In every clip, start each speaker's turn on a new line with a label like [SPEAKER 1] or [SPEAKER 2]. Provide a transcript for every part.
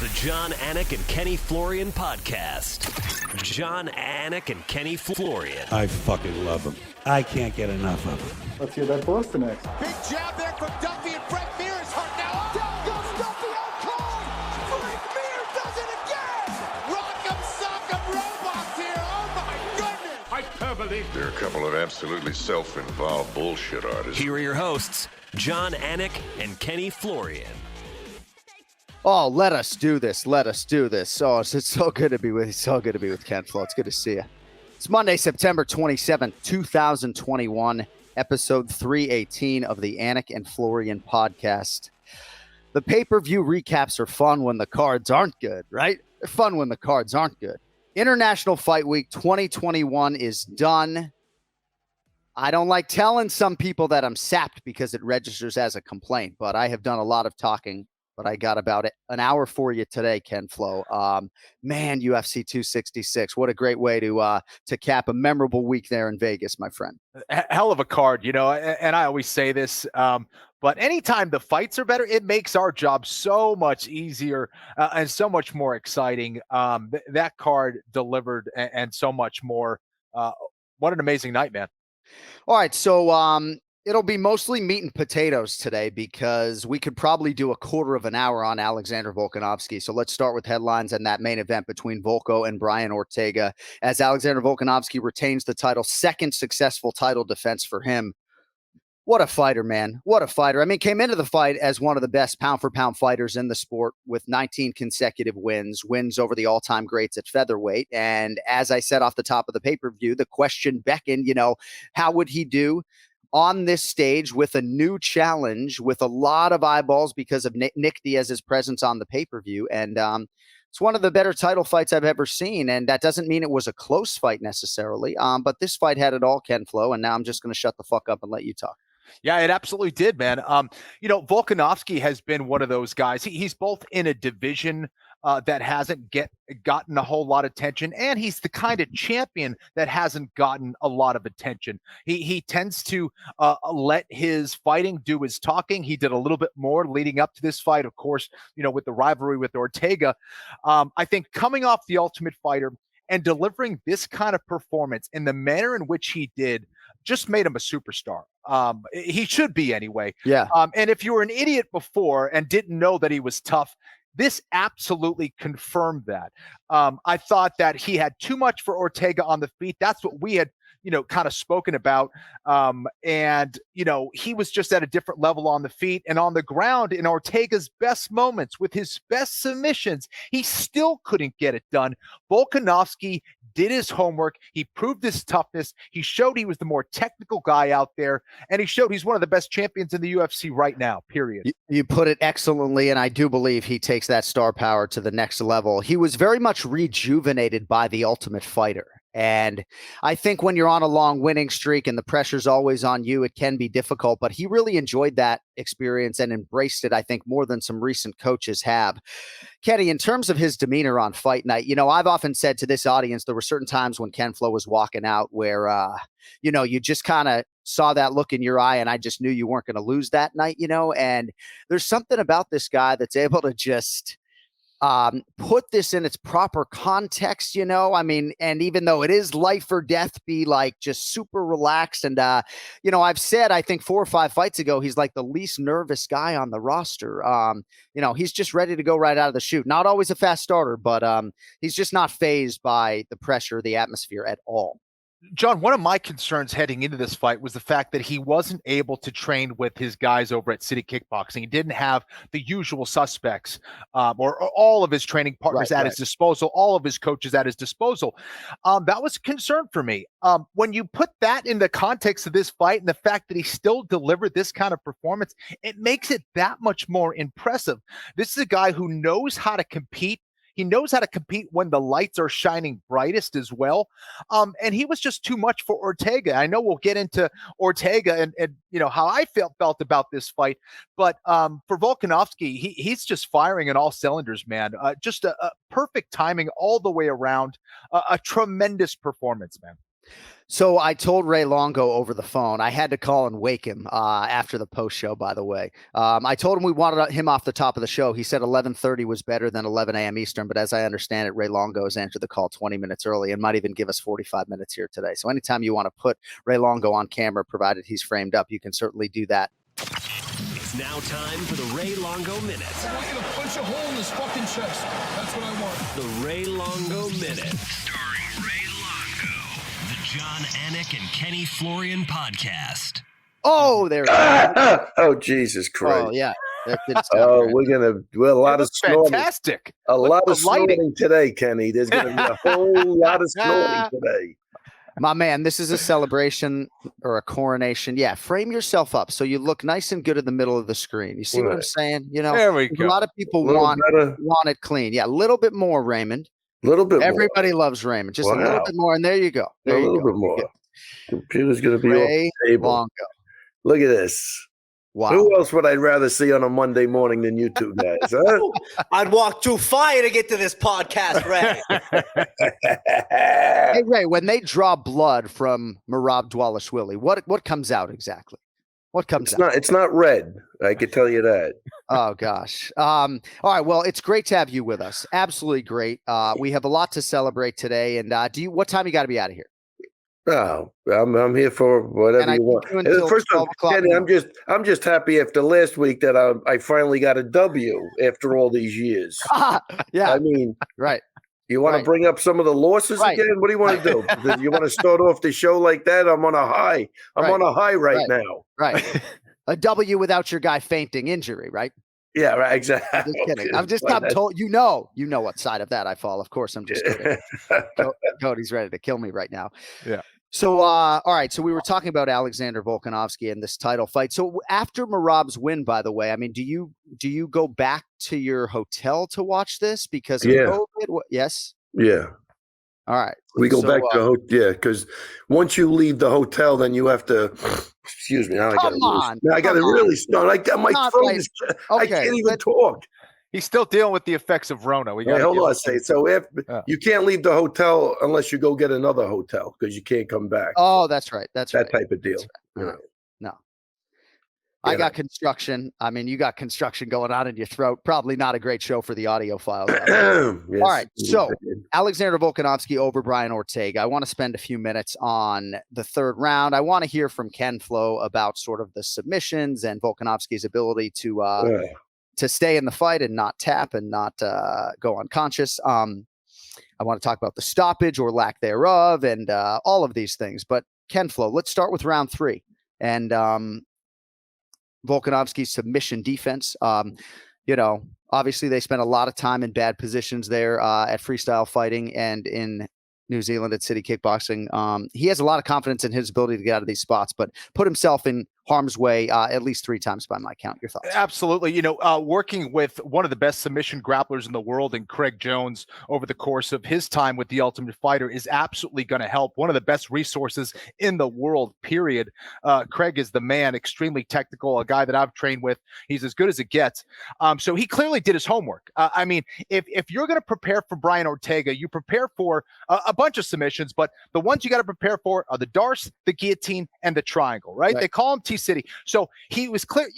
[SPEAKER 1] The Jon Anik and Kenny Florian podcast. Jon Anik and Kenny Florian.
[SPEAKER 2] I fucking love them. I can't get enough of them.
[SPEAKER 3] Let's hear that Boston next.
[SPEAKER 4] Big jab there from Duffy, and Frank Mir is hurt now. Down goes Duffy, out cold. Frank Mir does it again. Rock'em sock'em robots here. Oh my goodness.
[SPEAKER 5] Hyperbole.
[SPEAKER 6] There are a couple of absolutely self-involved bullshit artists.
[SPEAKER 1] Here are your hosts, Jon Anik and Kenny Florian.
[SPEAKER 7] Oh, let us do this. Let us do this. Oh, it's so good to be with you. So good to be with Ken Flo. It's good to see you. It's Monday, September 27th, 2021, episode 318 of the Anik and Florian podcast. The pay-per-view recaps are fun when the cards aren't good, right? They're fun when the cards aren't good. International Fight Week 2021 is done. I don't like telling some people that I'm sapped because it registers as a complaint, but I have done a lot of talking. But I got about an hour for you today, Ken Flo. Man, UFC 266. What a great way to cap a memorable week there in Vegas, my friend.
[SPEAKER 8] Hell of a card, you know, and I always say this, but anytime the fights are better, it makes our job so much easier and so much more exciting. That card delivered and so much more. What an amazing night, man.
[SPEAKER 7] All right, so it'll be mostly meat and potatoes today because we could probably do a quarter of an hour on Alexander Volkanovski. So let's start with headlines and that main event between Volko and Brian Ortega as Alexander Volkanovski retains the title, second successful title defense for him. What a fighter, man. What a fighter. I mean, came into the fight as one of the best pound-for-pound fighters in the sport with 19 consecutive wins over the all-time greats at featherweight. And as I said off the top of the pay-per-view, the question beckoned, you know, how would he do on this stage with a new challenge with a lot of eyeballs because of Nick Diaz's presence on the pay-per-view. And it's one of the better title fights I've ever seen. And that doesn't mean it was a close fight necessarily. But this fight had it all, Ken Flo. And now I'm just going to shut the fuck up and let you talk.
[SPEAKER 8] Yeah, it absolutely did, man. You know, Volkanovski has been one of those guys. He's both in a division that hasn't gotten a whole lot of attention, and he's the kind of champion that hasn't gotten a lot of attention. He tends to let his fighting do his talking. He did a little bit more leading up to this fight, of course, you know, with the rivalry with Ortega. I think coming off The Ultimate Fighter and delivering this kind of performance in the manner in which he did just made him a superstar. He should be anyway.
[SPEAKER 7] Yeah.
[SPEAKER 8] And if you were an idiot before and didn't know that he was tough, this absolutely confirmed that. I thought that he had too much for Ortega on the feet. That's what we had, you know, kind of spoken about. And, you know, he was just at a different level on the feet and on the ground. In Ortega's best moments with his best submissions, he still couldn't get it done. Volkanovski did his homework. He proved his toughness. He showed he was the more technical guy out there, and he showed he's one of the best champions in the UFC right now, period.
[SPEAKER 7] You put it excellently, and I do believe he takes that star power to the next level. He was very much rejuvenated by The Ultimate Fighter. And I think when you're on a long winning streak and the pressure's always on you, it can be difficult, but he really enjoyed that experience and embraced it, I think, more than some recent coaches have. Kenny, in terms of his demeanor on fight night, you know, I've often said to this audience, there were certain times when Ken Flo was walking out where, you know, you just kind of saw that look in your eye and I just knew you weren't going to lose that night, you know, and there's something about this guy that's able to just put this in its proper context, you know, I mean, and even though it is life or death, be like just super relaxed. And, you know, I've said, I think 4 or 5 fights ago, he's like the least nervous guy on the roster. You know, he's just ready to go right out of the chute. Not always a fast starter, but he's just not fazed by the pressure, the atmosphere at all.
[SPEAKER 8] John, one of my concerns heading into this fight was the fact that he wasn't able to train with his guys over at City Kickboxing. He didn't have the usual suspects or all of his training partners at his disposal, all of his coaches at his disposal. That was a concern for me. When you put that in the context of this fight and the fact that he still delivered this kind of performance, it makes it that much more impressive. This is a guy who knows how to compete. He knows how to compete when the lights are shining brightest as well. And he was just too much for Ortega. I know we'll get into Ortega and you know, how I felt about this fight. But for Volkanovski, he's just firing on all cylinders, man. Just a perfect timing all the way around. A tremendous performance, man.
[SPEAKER 7] So I told Ray Longo over the phone. I had to call and wake him after the post show, by the way. I told him we wanted him off the top of the show. He said 11:30 was better than 11 a.m. Eastern. But as I understand it, Ray Longo has answered the call 20 minutes early and might even give us 45 minutes here today. So anytime you want to put Ray Longo on camera, provided he's framed up, you can certainly do that.
[SPEAKER 1] It's now time for the Ray Longo Minute.
[SPEAKER 3] I want you to punch a hole in his fucking chest. That's what I want.
[SPEAKER 1] The Ray Longo Minute. Starring Ray Longo. The Jon Anik and Kenny Florian podcast.
[SPEAKER 7] Oh, there it is.
[SPEAKER 5] Oh, Jesus Christ.
[SPEAKER 7] Oh, yeah. That didn't stop
[SPEAKER 5] Oh,
[SPEAKER 7] there.
[SPEAKER 5] we're going to do a lot of snorting.
[SPEAKER 8] Fantastic.
[SPEAKER 5] A lot of
[SPEAKER 8] lighting.
[SPEAKER 5] snorting today, Kenny. There's going to be a whole lot of snorting today.
[SPEAKER 7] My man, this is a celebration or a coronation. Yeah, frame yourself up so you look nice and good in the middle of the screen. You see what I'm saying? You know,
[SPEAKER 8] There we
[SPEAKER 7] a
[SPEAKER 8] go.
[SPEAKER 7] lot of people want it clean. Yeah, a little bit more, Raymond.
[SPEAKER 5] A little bit
[SPEAKER 7] Everybody loves Raymond. Just a little
[SPEAKER 5] Wow.
[SPEAKER 7] bit more, and there you go.
[SPEAKER 5] more.
[SPEAKER 7] There
[SPEAKER 5] A
[SPEAKER 7] you
[SPEAKER 5] little
[SPEAKER 7] go.
[SPEAKER 5] bit more. Computer's going to be off
[SPEAKER 7] Ray
[SPEAKER 5] the table.
[SPEAKER 7] Longo.
[SPEAKER 5] Look at this.
[SPEAKER 7] Wow.
[SPEAKER 5] Who else would I rather see on a Monday morning than you two guys? Huh?
[SPEAKER 9] I'd walk through fire to get to this podcast, Ray.
[SPEAKER 7] Hey, Ray, when they draw blood from Merab Dvalishvili, what comes out exactly? What comes out?
[SPEAKER 5] It's not red. I can tell you that.
[SPEAKER 7] Oh gosh. All right. Well, it's great to have you with us. Absolutely great. We have a lot to celebrate today. And what time you got to be out of here?
[SPEAKER 5] No, I'm here for whatever you want.
[SPEAKER 7] keep you until
[SPEAKER 5] First of
[SPEAKER 7] 12
[SPEAKER 5] all,
[SPEAKER 7] o'clock
[SPEAKER 5] Kenny,
[SPEAKER 7] tomorrow.
[SPEAKER 5] I'm just happy after last week that I finally got a W after all these years.
[SPEAKER 7] Yeah.
[SPEAKER 5] I mean,
[SPEAKER 7] Right.
[SPEAKER 5] you want
[SPEAKER 7] Right.
[SPEAKER 5] to bring up some of the losses
[SPEAKER 7] Right.
[SPEAKER 5] again? What do you want to do? You want to start off the show like that? I'm on a high. I'm
[SPEAKER 7] Right.
[SPEAKER 5] on a high right
[SPEAKER 7] Right.
[SPEAKER 5] now.
[SPEAKER 7] Right. A W without your guy fainting injury, right?
[SPEAKER 5] Yeah, right. Exactly.
[SPEAKER 7] Just kidding. I'm told you know what side of that I fall. Of course, I'm just kidding. Cody's ready to kill me right now.
[SPEAKER 8] Yeah.
[SPEAKER 7] So, all right. So we were talking about Alexander Volkanovski and this title fight. So after Merab's win, by the way, I mean, do you go back to your hotel to watch this because of COVID? Yes.
[SPEAKER 5] Yeah.
[SPEAKER 7] All right.
[SPEAKER 5] We go back to because once you leave the hotel, then you have to. Excuse me. Now I got to really start. I got my
[SPEAKER 7] Not
[SPEAKER 5] throat.
[SPEAKER 7] right.
[SPEAKER 5] I can't even talk.
[SPEAKER 8] He's still dealing with the effects of Rona. We got
[SPEAKER 5] Hold on a second. So if you can't leave the hotel unless you go get another hotel because you can't come back.
[SPEAKER 7] Oh, that's right. That's
[SPEAKER 5] that
[SPEAKER 7] right.
[SPEAKER 5] type of deal.
[SPEAKER 7] Right.
[SPEAKER 5] You know.
[SPEAKER 7] No. I got construction. I mean, you got construction going on in your throat. Probably not a great show for the audio files.
[SPEAKER 5] Yes,
[SPEAKER 7] All right. So
[SPEAKER 5] indeed.
[SPEAKER 7] Alexander Volkanovski over Brian Ortega. I want to spend a few minutes on the third round. I want to hear from Ken Flo about sort of the submissions and Volkanovski's ability to stay in the fight and not tap and not go unconscious. I want to talk about the stoppage or lack thereof and all of these things. But Ken Flo, let's start with round 3 and Volkanovski's submission defense. Obviously they spent a lot of time in bad positions there at freestyle fighting and in New Zealand at City Kickboxing. He has a lot of confidence in his ability to get out of these spots, but put himself in harm's way at least 3 times by my count. Your thoughts?
[SPEAKER 8] Absolutely. Working with one of the best submission grapplers in the world and Craig Jones over the course of his time with the Ultimate Fighter is absolutely going to help. One of the best resources in the world, period. Craig is the man, extremely technical, a guy that I've trained with. He's as good as it gets. So he clearly did his homework. I mean, if you're going to prepare for Brian Ortega, you prepare for a bunch of submissions, but the ones you got to prepare for are the Darce, the guillotine, and the triangle, right? They call him T-City. So he was clear.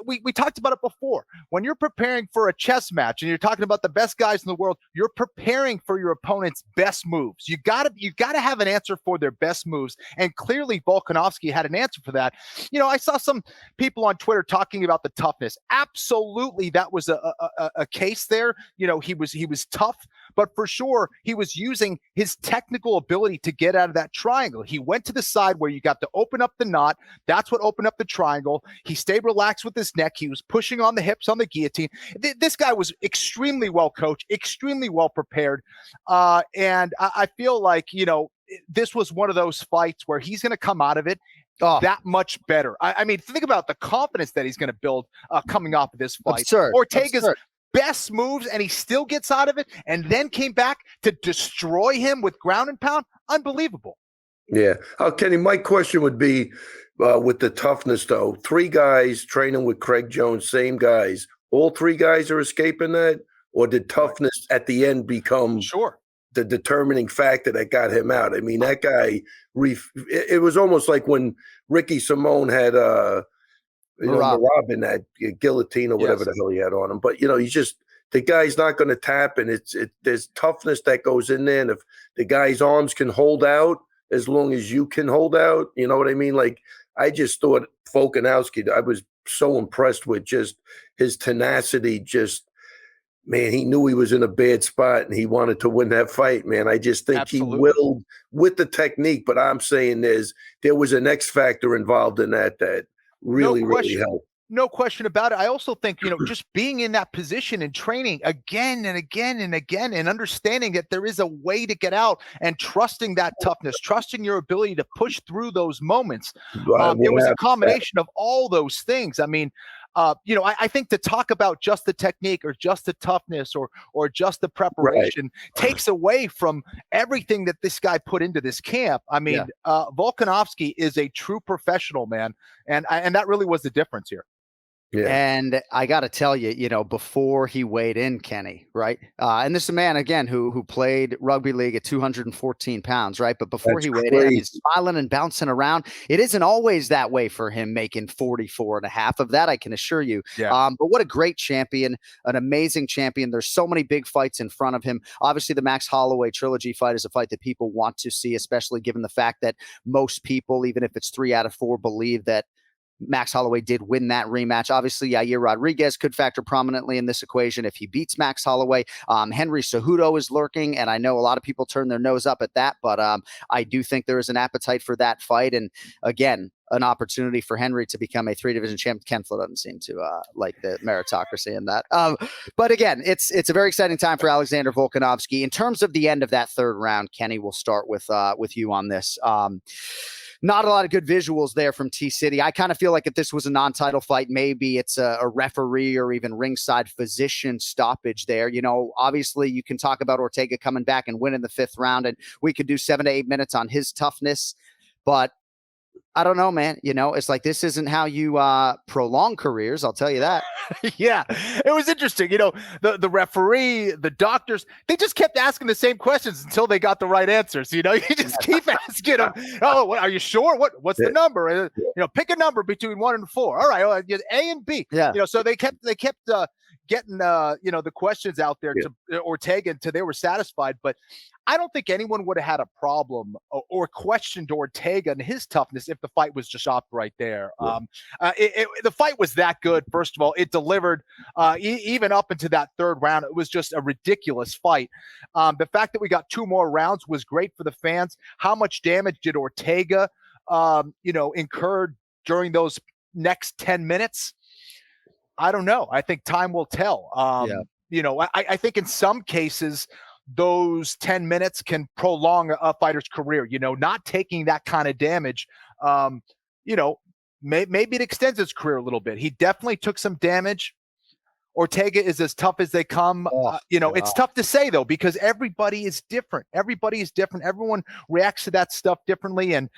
[SPEAKER 8] We talked about it before. When you're preparing for a chess match and you're talking about the best guys in the world, you're preparing for your opponent's best moves. You gotta have an answer for their best moves. And clearly Volkanovski had an answer for that. I saw some people on Twitter talking about the toughness. Absolutely, that was a case there. He was tough, but for sure he was using his technical ability to get out of that triangle. He went to the side where you got to open up the knot. That's what opened up the triangle. He stayed relaxed with his neck. He was pushing on the hips on the guillotine. This guy was extremely well coached, extremely well prepared. And I feel like, this was one of those fights where he's going to come out of it that much better. I mean, think about the confidence that he's going to build coming off of this fight.
[SPEAKER 7] Absurd.
[SPEAKER 8] Ortega's best moves, and he still gets out of it, and then came back to destroy him with ground and pound. Unbelievable.
[SPEAKER 5] Yeah. Kenny, my question would be with the toughness, though. 3 guys training with Craig Jones, same guys. All 3 guys are escaping that? Or did toughness at the end become the determining factor that got him out. I mean, that guy, it was almost like when Ricky Simone had Merab in that guillotine or whatever the hell he had on him. But, the guy's not going to tap, and there's toughness that goes in there. And if the guy's arms can hold out as long as you can hold out, you know what I mean? Like, I just thought Volkanovski, I was so impressed with just his tenacity. Man, he knew he was in a bad spot and he wanted to win that fight, man. I just think he willed with the technique, but I'm saying there was an X factor involved in that really helped.
[SPEAKER 8] No question about it. I also think, just being in that position and training again and again and again and understanding that there is a way to get out and trusting that toughness, trusting your ability to push through those moments. It was a combination of all those things. I mean, I think to talk about just the technique or just the toughness or just the preparation takes away from everything that this guy put into this camp. I mean, Volkanovski is a true professional, man. And that really was the difference here.
[SPEAKER 7] Yeah. And I got to tell you, before he weighed in, Kenny, right? And this is a man, again, who played rugby league at 214 pounds, right? But before he weighed in, he's smiling and bouncing around. It isn't always that way for him, making 44.5 of that, I can assure you. Yeah. But what a great champion, an amazing champion. There's so many big fights in front of him. Obviously, the Max Holloway trilogy fight is a fight that people want to see, especially given the fact that most people, even if it's 3 out of 4, believe that Max Holloway did win that rematch. Obviously, Yair Rodriguez could factor prominently in this equation if he beats Max Holloway. Henry Cejudo is lurking, and I know a lot of people turn their nose up at that, but I do think there is an appetite for that fight. And again, an opportunity for Henry to become a 3-division champ. Ken Flo doesn't seem to like the meritocracy in that. But again, it's a very exciting time for Alexander Volkanovski. In terms of the end of that third round, Kenny, we'll start with you on this. Not a lot of good visuals there from T-City. I kind of feel like if this was a non-title fight, maybe it's a referee or even ringside physician stoppage there. Obviously you can talk about Ortega coming back and winning the 5th round, and we could do 7 to 8 minutes on his toughness. But I don't know, man. It's like this isn't how you prolong careers. I'll tell you that.
[SPEAKER 8] Yeah, it was interesting. The referee, the doctors, they just kept asking the same questions until they got the right answers. You just keep asking them. Oh, what, are you sure? What's the number? Pick a number between 1 and 4. All right, A and B. Yeah. So they kept getting the questions out there to Ortega until they were satisfied. But I don't think anyone would have had a problem or questioned Ortega and his toughness if the fight was just stopped right there. Yeah. The fight was that good. First of all, it delivered even up into that 3rd round. It was just a ridiculous fight. The fact that we got 2 more rounds was great for the fans. How much damage did Ortega, incur during those next 10 minutes? I don't know. I think time will tell. I think in some cases, those 10 minutes can prolong a fighter's career, not taking that kind of damage. Maybe it extends his career a little bit. He definitely took some damage. Ortega is as tough as they come. It's tough to say though, because everybody is different. Everyone reacts to that stuff differently. And,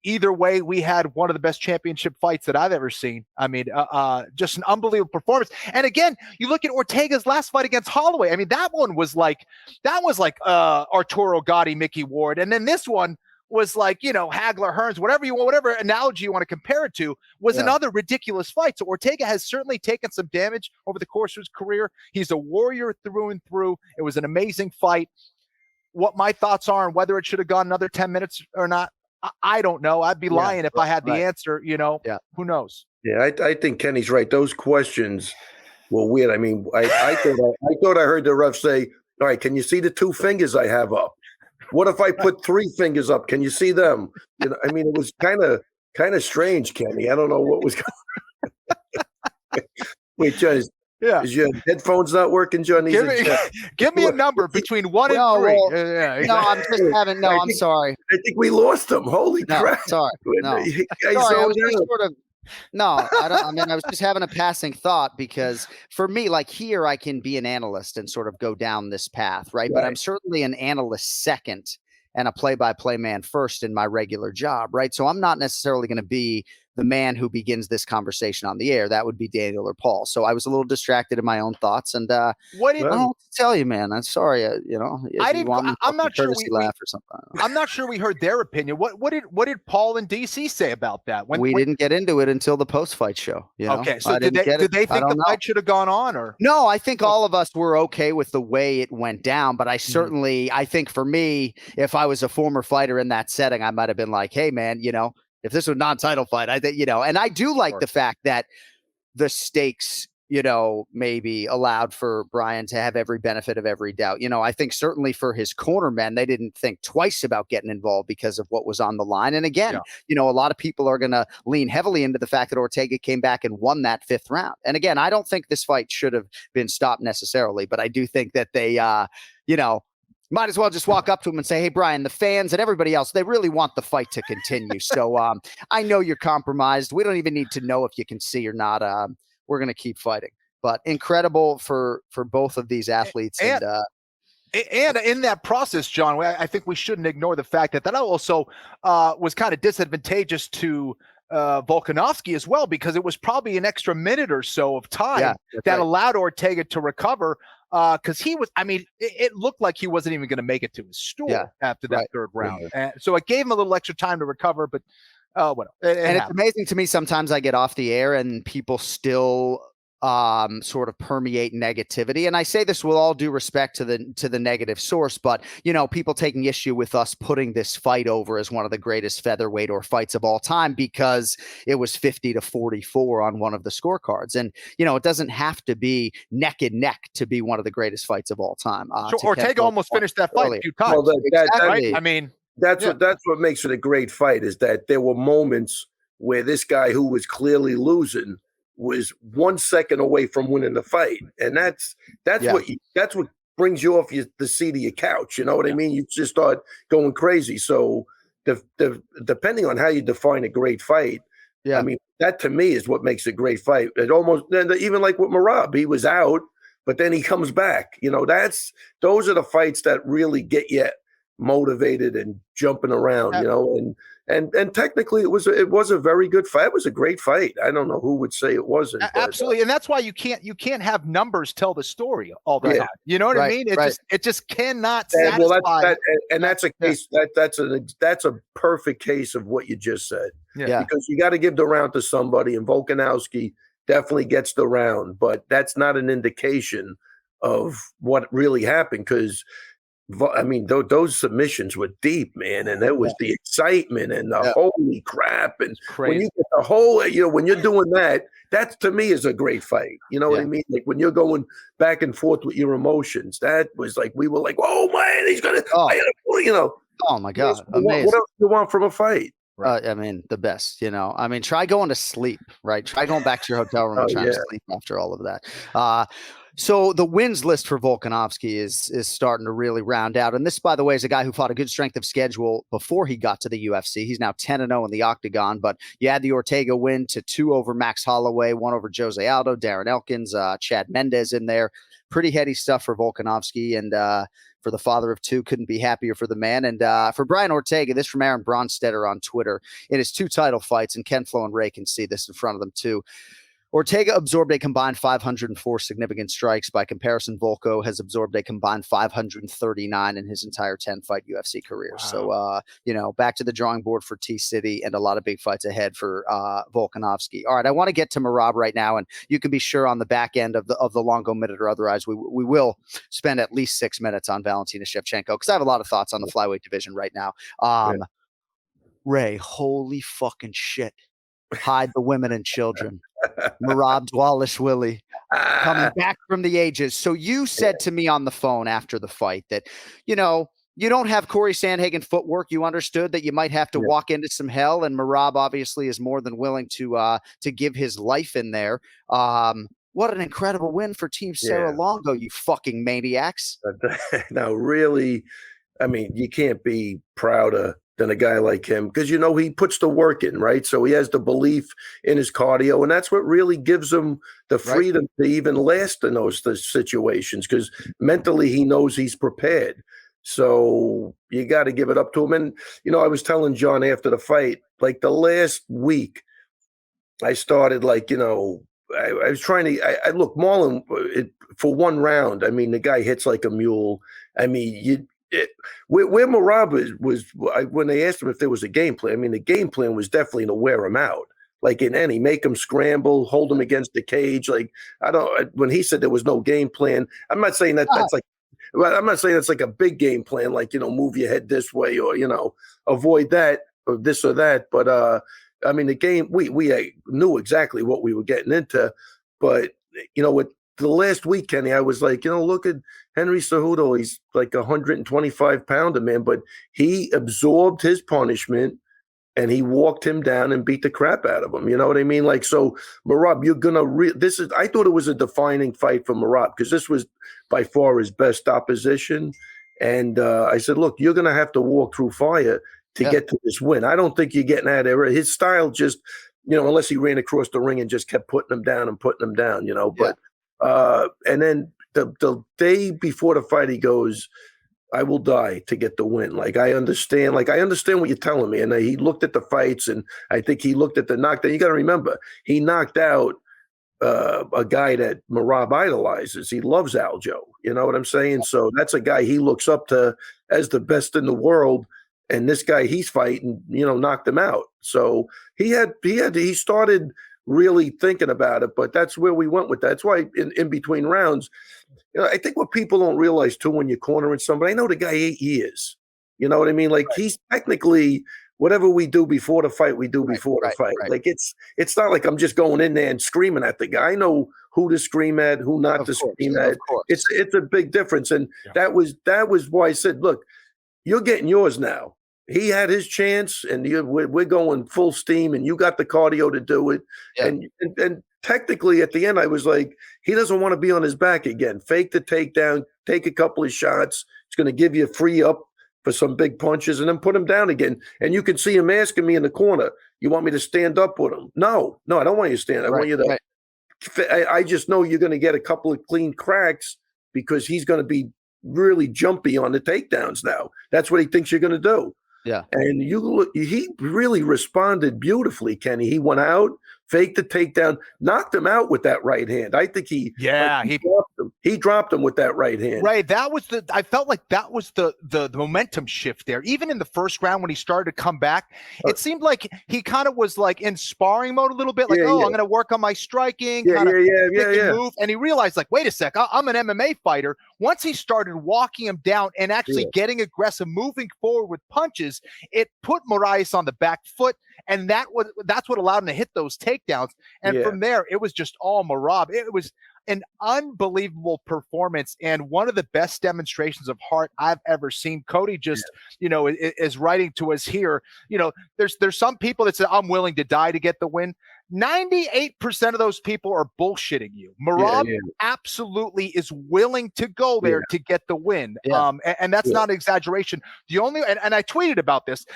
[SPEAKER 8] either way, we had one of the best championship fights that I've ever seen. I mean, just an unbelievable performance. And again, you look at Ortega's last fight against Holloway. I mean, that was like Arturo Gotti, Mickey Ward. And then this one was like, Hagler, Hearns, whatever analogy you want to compare it to, was another ridiculous fight. So Ortega has certainly taken some damage over the course of his career. He's a warrior through and through. It was an amazing fight. What my thoughts are and whether it should have gone another 10 minutes or not, I don't know. I'd be lying if I had the answer, who knows?
[SPEAKER 5] Yeah, I think Kenny's right. Those questions were weird. I mean, I thought I heard the ref say, all right, can you see the 2 fingers I have up? What if I put 3 fingers up? Can you see them? I mean, it was kind of strange, Kenny. I don't know what was going on. Wait, John, is your headphones not working, John?
[SPEAKER 8] Give me a number between 1 and 3.
[SPEAKER 7] Exactly. No, I'm just having. No, I'm sorry.
[SPEAKER 5] I think we lost them. Holy crap!
[SPEAKER 7] Sorry, no. Sorry, I was just sort of. No, I don't. I mean, I was just having a passing thought because for me, like here, I can be an analyst and sort of go down this path, right? But I'm certainly an analyst second and a play-by-play man first in my regular job, right? So I'm not necessarily going to be the man who begins this conversation on the air. That would be Daniel or Paul. So I was a little distracted in my own thoughts, and I don't know what to tell you, man. I'm sorry. I'm
[SPEAKER 8] not sure
[SPEAKER 7] laugh or something.
[SPEAKER 8] I'm not sure we heard their opinion. What did Paul and DC say about that?
[SPEAKER 7] We didn't get into it until the post-fight show.
[SPEAKER 8] Okay, so did they think the fight should have gone on, or
[SPEAKER 7] no? I think all of us were okay with the way it went down, but I certainly, I think for me, if I was a former fighter in that setting, I might have been like, hey, man, if this was a non-title fight, I think, and I do like the fact that the stakes, maybe allowed for Brian to have every benefit of every doubt. I think certainly for his cornermen, they didn't think twice about getting involved because of what was on the line. And again, a lot of people are going to lean heavily into the fact that Ortega came back and won that 5th round. And again, I don't think this fight should have been stopped necessarily, but I do think that they, might as well just walk up to him and say, hey, Brian, the fans and everybody else, they really want the fight to continue. So I know you're compromised. We don't even need to know if you can see or not. We're going to keep fighting. But incredible for both of these athletes. And
[SPEAKER 8] in that process, John, I think we shouldn't ignore the fact that also was kind of disadvantageous to Volkanovski as well, because it was probably an extra minute or so of time that allowed Ortega to recover. Because he was, it looked like he wasn't even going to make it to his stool after that 3rd round. And so it gave him a little extra time to recover, but whatever. It's
[SPEAKER 7] amazing to me. Sometimes I get off the air and people still sort of permeate negativity. And I say this with all due respect to the negative source, but people taking issue with us putting this fight over as one of the greatest featherweight or fights of all time because it was 50-44 on one of the scorecards. And it doesn't have to be neck and neck to be one of the greatest fights of all time.
[SPEAKER 8] So Ortega almost finished that fight a few times.
[SPEAKER 5] Well,
[SPEAKER 8] exactly.
[SPEAKER 5] Right? That's what makes it a great fight, is that there were moments where this guy who was clearly losing was 1 second away from winning the fight, and that's what brings you off the seat of your couch. You know what I mean? You just start going crazy. So, depending on how you define a great fight, that to me is what makes a great fight. It almost even like with Merab, he was out, but then he comes back. Those are the fights that really get you motivated and jumping around. And technically it was a very good fight. It was a great fight. I don't know who would say it wasn't.
[SPEAKER 8] Absolutely. And that's why you can't have numbers tell the story all the time. You know what I mean? It just cannot satisfy.
[SPEAKER 5] That's a case that's a perfect case of what you just said. Yeah. Because you got to give the round to somebody, and Volkanovski definitely gets the round, but that's not an indication of what really happened, because those submissions were deep, man, and there was the excitement and the holy crap. And when you get the whole, when you're doing that to me is a great fight. You know what I mean? Like when you're going back and forth with your emotions, that was like, we were like, oh man, he's gonna,
[SPEAKER 7] oh my God, amazing.
[SPEAKER 5] What else do you want from a fight?
[SPEAKER 7] The best, try going to sleep, right? Try going back to your hotel room and trying to sleep after all of that. So the wins list for Volkanovski is starting to really round out. And this, by the way, is a guy who fought a good strength of schedule before he got to the UFC. He's now 10-0 in the octagon, but you add the Ortega win to 2 over Max Holloway, 1 over Jose Aldo, Darren Elkins, Chad Mendez in there. Pretty heady stuff for Volkanovski, and for the father of 2, couldn't be happier for the man. And for Brian Ortega, this from Aaron Bronstetter on Twitter, in his 2 title fights, and Ken, Flo, and Ray can see this in front of them too. Ortega absorbed a combined 504 significant strikes. By comparison, Volko has absorbed a combined 539 in his entire 10-fight UFC career. Wow. So, back to the drawing board for T-City, and a lot of big fights ahead for Volkanovski. All right, I want to get to Merab right now, and you can be sure on the back end of the Longo Minute or otherwise, we will spend at least 6 minutes on Valentina Shevchenko, because I have a lot of thoughts on the flyweight division right now. Ray, holy fucking shit. Hide the women and children. Merab Dvalishvili coming back from the ages. So you said to me on the phone after the fight that, you don't have Corey Sandhagen footwork. You understood that you might have to walk into some hell, and Merab obviously is more than willing to give his life in there. What an incredible win for Team Sarah Longo, you fucking maniacs.
[SPEAKER 5] Now, really, you can't be prouder than a guy like him, because he puts the work in, right? So he has the belief in his cardio, and that's what really gives him the freedom to even last in those situations, because mentally he knows he's prepared. So you got to give it up to him. And I was telling John after the fight, like the last week, I started like, I was trying to. I look Marlon for one round. I mean, the guy hits like a mule. I mean, where Merab was when they asked him if there was a game plan. I mean, the game plan was definitely to wear him out. Like in any, make him scramble, hold him against the cage. Like when he said there was no game plan, I'm not saying that that's like. I'm not saying it's like a big game plan, like move your head this way or avoid that or this or that. But I mean, the game we knew exactly what we were getting into. But with the last week, Kenny, I was like, look at Henry Cejudo. He's like 125-pounder, man, but he absorbed his punishment. And he walked him down and beat the crap out of him. You know what I mean? Like, so Merab, you're gonna. I thought it was a defining fight for Merab because this was by far his best opposition. And I said, look, you're gonna have to walk through fire to get to this win. I don't think you're getting out of there. His style just, unless he ran across the ring and just kept putting him down and putting him down. But and then the day before the fight, he goes, I will die to get the win. Like, I understand what you're telling me. And he looked at the fights, and I think he looked at the knockdown. You got to remember, he knocked out a guy that Merab idolizes. He loves Aljo. You know what I'm saying? So that's a guy he looks up to as the best in the world. And this guy he's fighting, knocked him out. So he started really thinking about it, but that's where we went with that. That's why in between rounds, I think what people don't realize too when you're cornering somebody, I know the guy 8 years. You know what I mean? Like he's technically whatever we do before the fight, we do before the fight. Right. Like it's not like I'm just going in there and screaming at the guy. I know who to scream at, who not to scream at. It's a big difference, and that was why I said, look, you're getting yours now. He had his chance, and we're going full steam, and you got the cardio to do it. Yeah. And technically, at the end, I was like, he doesn't want to be on his back again. Fake the takedown, take a couple of shots. It's going to give you a free up for some big punches, and then put him down again. And you can see him asking me in the corner, you want me to stand up with him? No, I don't want you to stand. I want you to I just know you're going to get a couple of clean cracks because he's going to be really jumpy on the takedowns now. That's what he thinks you're going to do. Yeah. And he really responded beautifully, Kenny. He went out, faked the takedown, knocked him out with that right hand. I think he dropped him with that right hand.
[SPEAKER 8] Right. I felt like that was the momentum shift there. Even in the first round when he started to come back, it seemed like he kind of was like in sparring mode a little bit, like, I'm going to work on my striking, move. And he realized, like, wait a sec, I'm an MMA fighter. Once he started walking him down and actually getting aggressive, moving forward with punches, it put Moraes on the back foot, and that's what allowed him to hit those takedowns. And from there, it was just all Merab. It was an unbelievable performance and one of the best demonstrations of heart I've ever seen. Cody just, is writing to us here. There's some people that say, I'm willing to die to get the win. 98% of those people are bullshitting you. Merab absolutely is willing to go there to get the win. And that's not an exaggeration. The only, and I tweeted about this,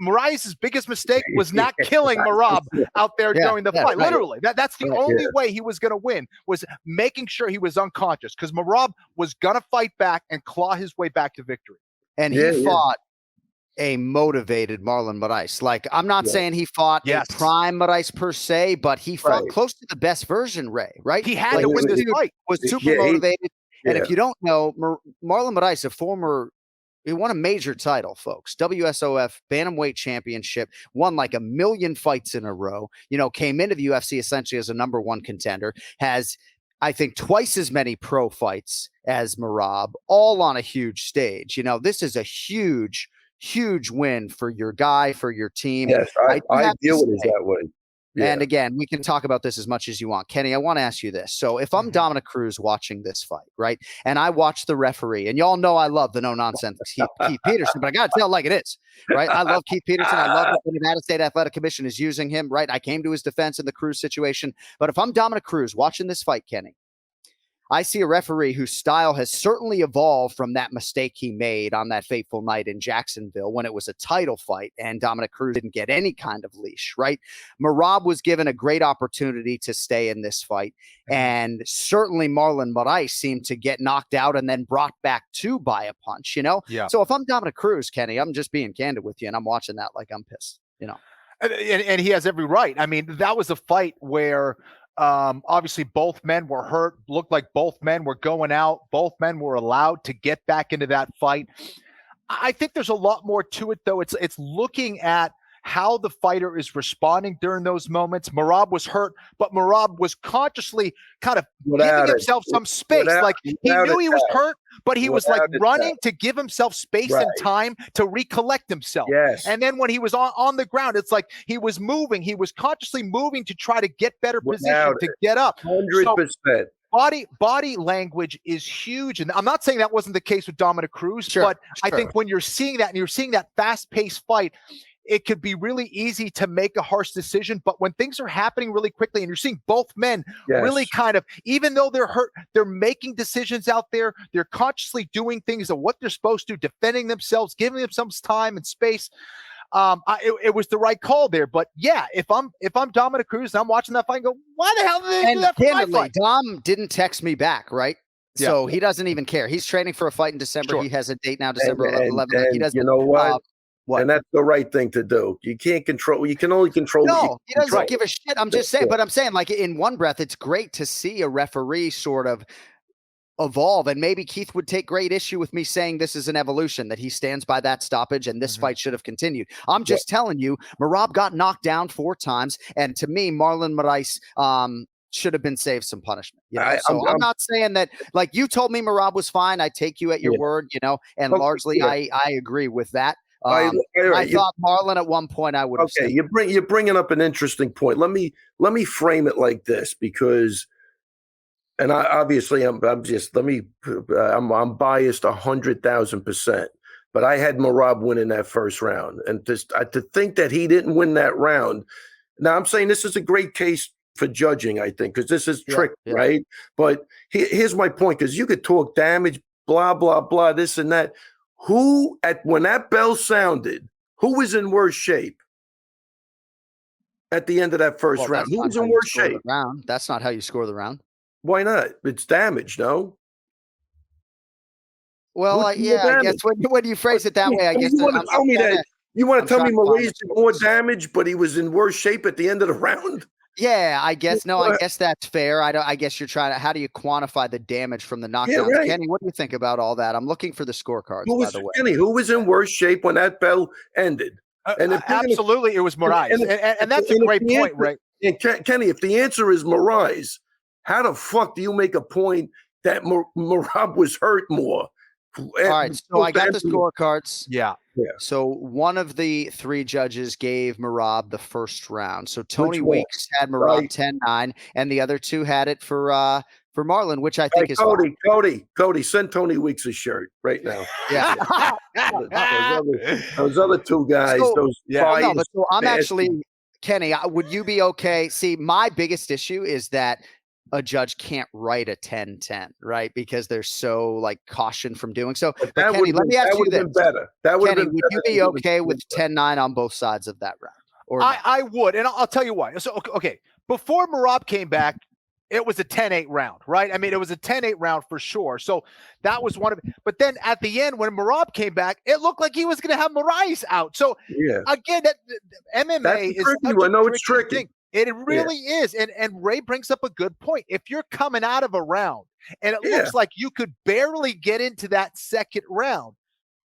[SPEAKER 8] Moraes' biggest mistake was not killing Merab out there during the fight. Literally, that's the only way he was going to win, was making sure he was unconscious, because Merab was going to fight back and claw his way back to victory.
[SPEAKER 7] And he fought a motivated Marlon Moraes. Like, I'm not saying he fought a prime Moraes per se, but he fought close to the best version, Ray, right?
[SPEAKER 8] He had to win this fight.
[SPEAKER 7] Was super motivated. And if you don't know, Marlon Moraes, he won a major title, folks. WSOF Bantamweight Championship, won like 1 million fights in a row, came into the UFC essentially as a number one contender, has, I think, twice as many pro fights as Merab, all on a huge stage. This is a huge win for your guy, for your team.
[SPEAKER 5] Yes, I view it as that way. Yeah.
[SPEAKER 7] And again, we can talk about this as much as you want. Kenny, I want to ask you this. So if I'm Dominic Cruz watching this fight, right, and I watch the referee, and y'all know I love the no-nonsense Keith Peterson, but I got to tell it like it is, right? I love Keith Peterson. I love that the Nevada State Athletic Commission is using him, right? I came to his defense in the Cruz situation. But if I'm Dominic Cruz watching this fight, Kenny, I see a referee whose style has certainly evolved from that mistake he made on that fateful night in Jacksonville when it was a title fight and Dominic Cruz didn't get any kind of leash, right? Merab was given a great opportunity to stay in this fight, and certainly Marlon Moraes seemed to get knocked out and then brought back to by a punch, Yeah. So if I'm Dominic Cruz, Kenny, I'm just being candid with you, and I'm watching that like I'm pissed,
[SPEAKER 8] And he has every right. I mean, that was a fight where obviously both men were hurt, looked like both men were going out. Both men were allowed to get back into that fight. I think there's a lot more to it, though. It's looking at how the fighter is responding during those moments. Merab was hurt, but Merab was consciously kind of giving himself some space. Like he knew he was hurt, but he was like running to give himself space and time to recollect himself.
[SPEAKER 5] Yes.
[SPEAKER 8] And then when he was on the ground, it's like he was moving. He was consciously moving to try to get better position to get up.
[SPEAKER 5] 100%.
[SPEAKER 8] Body language is huge. And I'm not saying that wasn't the case with Dominic Cruz, but I think when you're seeing that and you're seeing that fast-paced fight, it could be really easy to make a harsh decision. But when things are happening really quickly and you're seeing both men really kind of, even though they're hurt, they're making decisions out there. They're consciously doing things of what they're supposed to, defending themselves, giving themselves time and space. It was the right call there. But yeah, if I'm Dominic Cruz and I'm watching that fight and go, why the hell did they do that for my fight?
[SPEAKER 7] Dom didn't text me back, right? So he doesn't even care. He's training for a fight in December. He has a date now, December 11th. He doesn't.
[SPEAKER 5] You know what? And that's the right thing to do. You can't control. You can only control.
[SPEAKER 7] No, he doesn't give a shit. I'm just saying. But I'm saying, like, in one breath, it's great to see a referee sort of evolve. And maybe Keith would take great issue with me saying this is an evolution, that he stands by that stoppage and this fight should have continued. I'm just telling you, Merab got knocked down 4 times. And to me, Marlon Moraes should have been saved some punishment. You know? I'm not saying that, like, you told me Merab was fine. I take you at your word, you know, and largely I agree with that. I thought Marlon at one point I would have.
[SPEAKER 5] Okay, you're bringing up an interesting point. Let me frame it like this, because, and I'm biased 100,000%. But I had Merab winning that first round, and to think that he didn't win that round. Now I'm saying this is a great case for judging, I think, because this is trick, right? But here's my point, because you could talk damage, blah blah blah, this and that. When that bell sounded, who was in worse shape at the end of that first round? Who was in worse shape?
[SPEAKER 7] That's not how you score the round.
[SPEAKER 5] Why not? It's damage, no?
[SPEAKER 7] Well, I guess when you phrase it that way, I guess.
[SPEAKER 5] You want to tell me that? You want to tell me Moraes did more damage, but he was in worse shape at the end of the round?
[SPEAKER 7] Yeah, I guess. No, I guess that's fair. I guess you're trying to. How do you quantify the damage from the knockdown? Yeah, Kenny, what do you think about all that? I'm looking for the scorecards. By the way,
[SPEAKER 5] Kenny, who was in worse shape when that bell ended?
[SPEAKER 8] Absolutely, it was Moraes, and that's a great point, right?
[SPEAKER 5] And Kenny, if the answer is Moraes, how the fuck do you make a point that Merab was hurt more?
[SPEAKER 7] All right, so I got the scorecards.
[SPEAKER 8] Yeah.
[SPEAKER 7] So one of the 3 judges gave Merab the first round. So Tony Weeks had Merab 10-9, and the other 2 had it for Marlon, which I think is
[SPEAKER 5] Cody, send Tony Weeks a shirt right now.
[SPEAKER 7] Yeah.
[SPEAKER 5] those other 2 guys.
[SPEAKER 7] So I'm actually, Kenny, would you be okay? See, my biggest issue is that a judge can't write a 10-10, right? Because they're so like cautioned from doing so. But Kenny, let me ask you this. Kenny, would you be okay with 10-9 on both sides of that round? Or
[SPEAKER 8] I would, and I'll tell you why. So, okay, before Merab came back, it was a 10-8 round, right? I mean, it was a 10-8 round for sure. So that was one of it. But then at the end, when Merab came back, it looked like he was going to have Moraes out. So again, MMA is
[SPEAKER 5] tricky. I know it's tricky.
[SPEAKER 8] Thing. It really is. And Ray brings up a good point. If you're coming out of a round and it looks like you could barely get into that second round,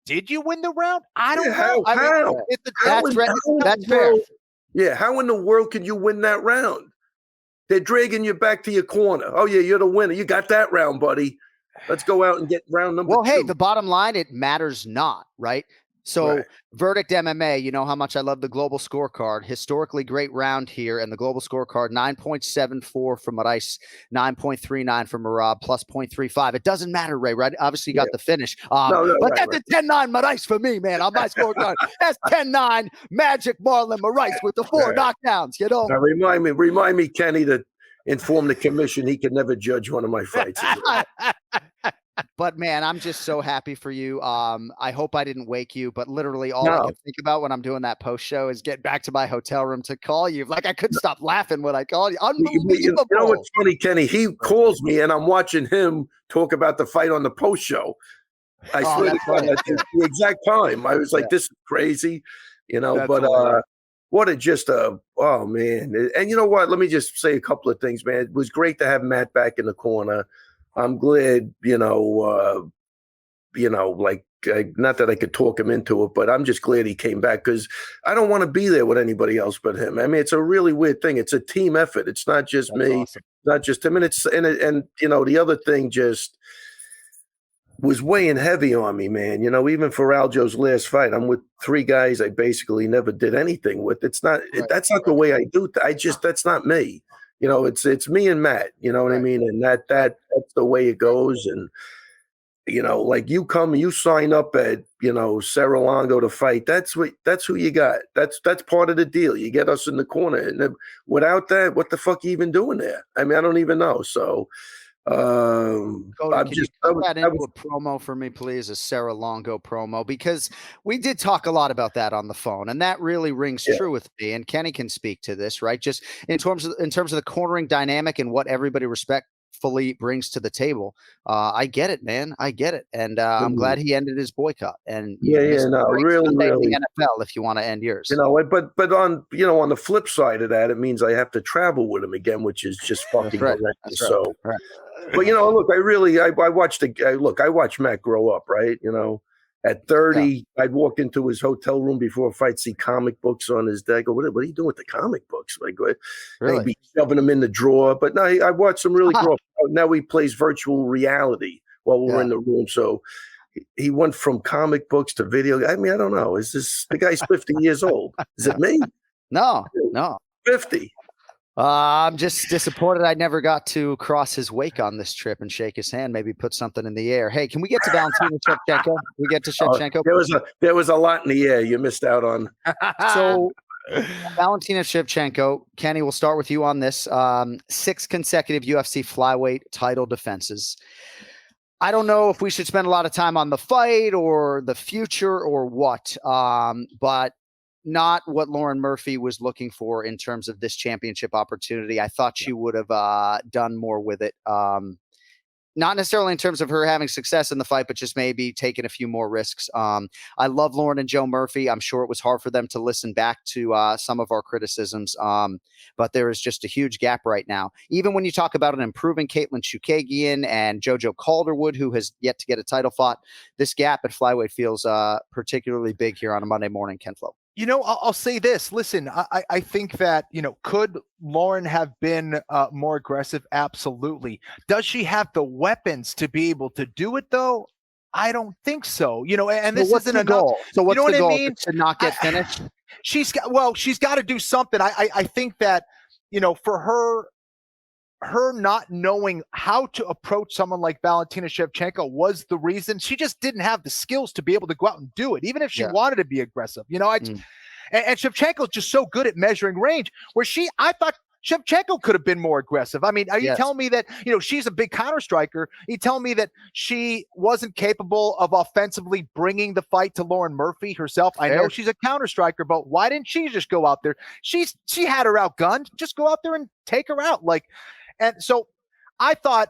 [SPEAKER 8] did you win the round? I don't know.
[SPEAKER 7] That's fair.
[SPEAKER 5] Yeah, how in the world could you win that round? They're dragging you back to your corner. Oh, yeah, you're the winner. You got that round, buddy. Let's go out and get round number 2.
[SPEAKER 7] Well, hey, the bottom line, it matters not, right? So Verdict MMA, you know how much I love the global scorecard. Historically great round here, and the global scorecard 9.74 for Moraes, 9.39 for Merab, plus 0.35. It doesn't matter, Ray, right? Obviously, you got the finish. But that's a 10-9 Moraes for me, man, on my scorecard. That's 10-9 Magic Marlon Moraes with the 4 knockdowns, you know?
[SPEAKER 5] Now, remind me, Kenny, to inform the commission he can never judge one of my fights.
[SPEAKER 7] But man, I'm just so happy for you. I hope I didn't wake you, but literally all I can think about when I'm doing that post show is get back to my hotel room to call you. Like I couldn't stop laughing when I called you. Unbelievable.
[SPEAKER 5] You know what's funny, Kenny? He calls me and I'm watching him talk about the fight on the post show. I swear to God, at the exact time. I was like, this is crazy, you know, what a just a oh man. And you know what? Let me just say a couple of things, man. It was great to have Matt back in the corner. I'm glad, like not that I could talk him into it, but I'm just glad he came back because I don't want to be there with anybody else but him. I mean, it's a really weird thing. It's a team effort. It's not just
[SPEAKER 8] That's
[SPEAKER 5] me,
[SPEAKER 8] awesome.
[SPEAKER 5] not just him. And the other thing just was weighing heavy on me, man. Even for Aljo's last fight, I'm with 3 guys I basically never did anything with. It's not that's not the way I do. That's not me. It's me and Matt. You know what I mean? And that's the way it goes. And like you come, you sign up at Ray Longo to fight. That's who you got. That's part of the deal. You get us in the corner, and then without that, what the fuck are you even doing there? I mean, I don't even know. So.
[SPEAKER 7] Cody, can you put that into a promo for me, please? A Ray Longo promo, because we did talk a lot about that on the phone, and that really rings true with me. And Kenny can speak to this, right? Just in terms of the cornering dynamic and what everybody respectfully brings to the table. I get it, man. I get it, and I'm glad he ended his boycott. And
[SPEAKER 5] really,
[SPEAKER 7] the NFL if you want to end yours.
[SPEAKER 5] But on on the flip side of that, it means I have to travel with him again, which is just fucking horrendous. So.
[SPEAKER 7] Right.
[SPEAKER 5] But look, I watched Matt grow up, right? At 30, I'd walk into his hotel room before a fight, see comic books on his desk. Go, what are you doing with the comic books? Like,
[SPEAKER 7] really?
[SPEAKER 5] They'd be shoving them in the drawer. But no, I watched him really grow up. Now he plays virtual reality while we're in the room. So he went from comic books to video. I mean, I don't know. Is this the guy's 50 years old? Is it me?
[SPEAKER 7] No.
[SPEAKER 5] 50.
[SPEAKER 7] I'm just disappointed I never got to cross his wake on this trip and shake his hand, maybe put something in the air. Hey, can we get to Valentina Shevchenko? We get to Shevchenko?
[SPEAKER 5] There was a lot in the air you missed out on.
[SPEAKER 7] So Valentina Shevchenko, Kenny, we'll start with you on this. 6 consecutive UFC flyweight title defenses. I don't know if we should spend a lot of time on the fight or the future or what, but not what Lauren Murphy was looking for in terms of this championship opportunity. I thought she would have done more with it. Not necessarily in terms of her having success in the fight, but just maybe taking a few more risks. I love Lauren and Joe Murphy. I'm sure it was hard for them to listen back to some of our criticisms, but there is just a huge gap right now. Even when you talk about an improving Caitlin Chukagian and JoJo Calderwood, who has yet to get a title fight, this gap at flyweight feels particularly big here on a Monday morning, Ken Flo.
[SPEAKER 8] I'll say this. Listen, I think that, could Lauren have been more aggressive? Absolutely. Does she have the weapons to be able to do it, though? I don't think so. And this isn't a goal.
[SPEAKER 7] So what's the goal? To not get finished?
[SPEAKER 8] She's got to do something. I think that, for her not knowing how to approach someone like Valentina Shevchenko was the reason. She just didn't have the skills to be able to go out and do it, even if she wanted to be aggressive. And Shevchenko's just so good at measuring range, where I thought Shevchenko could have been more aggressive. I mean, are you telling me that, she's a big counter striker? You telling me that she wasn't capable of offensively bringing the fight to Lauren Murphy herself? I know she's a counter striker, but why didn't she just go out there? She had her outgunned. Just go out there and take her out. And so I thought,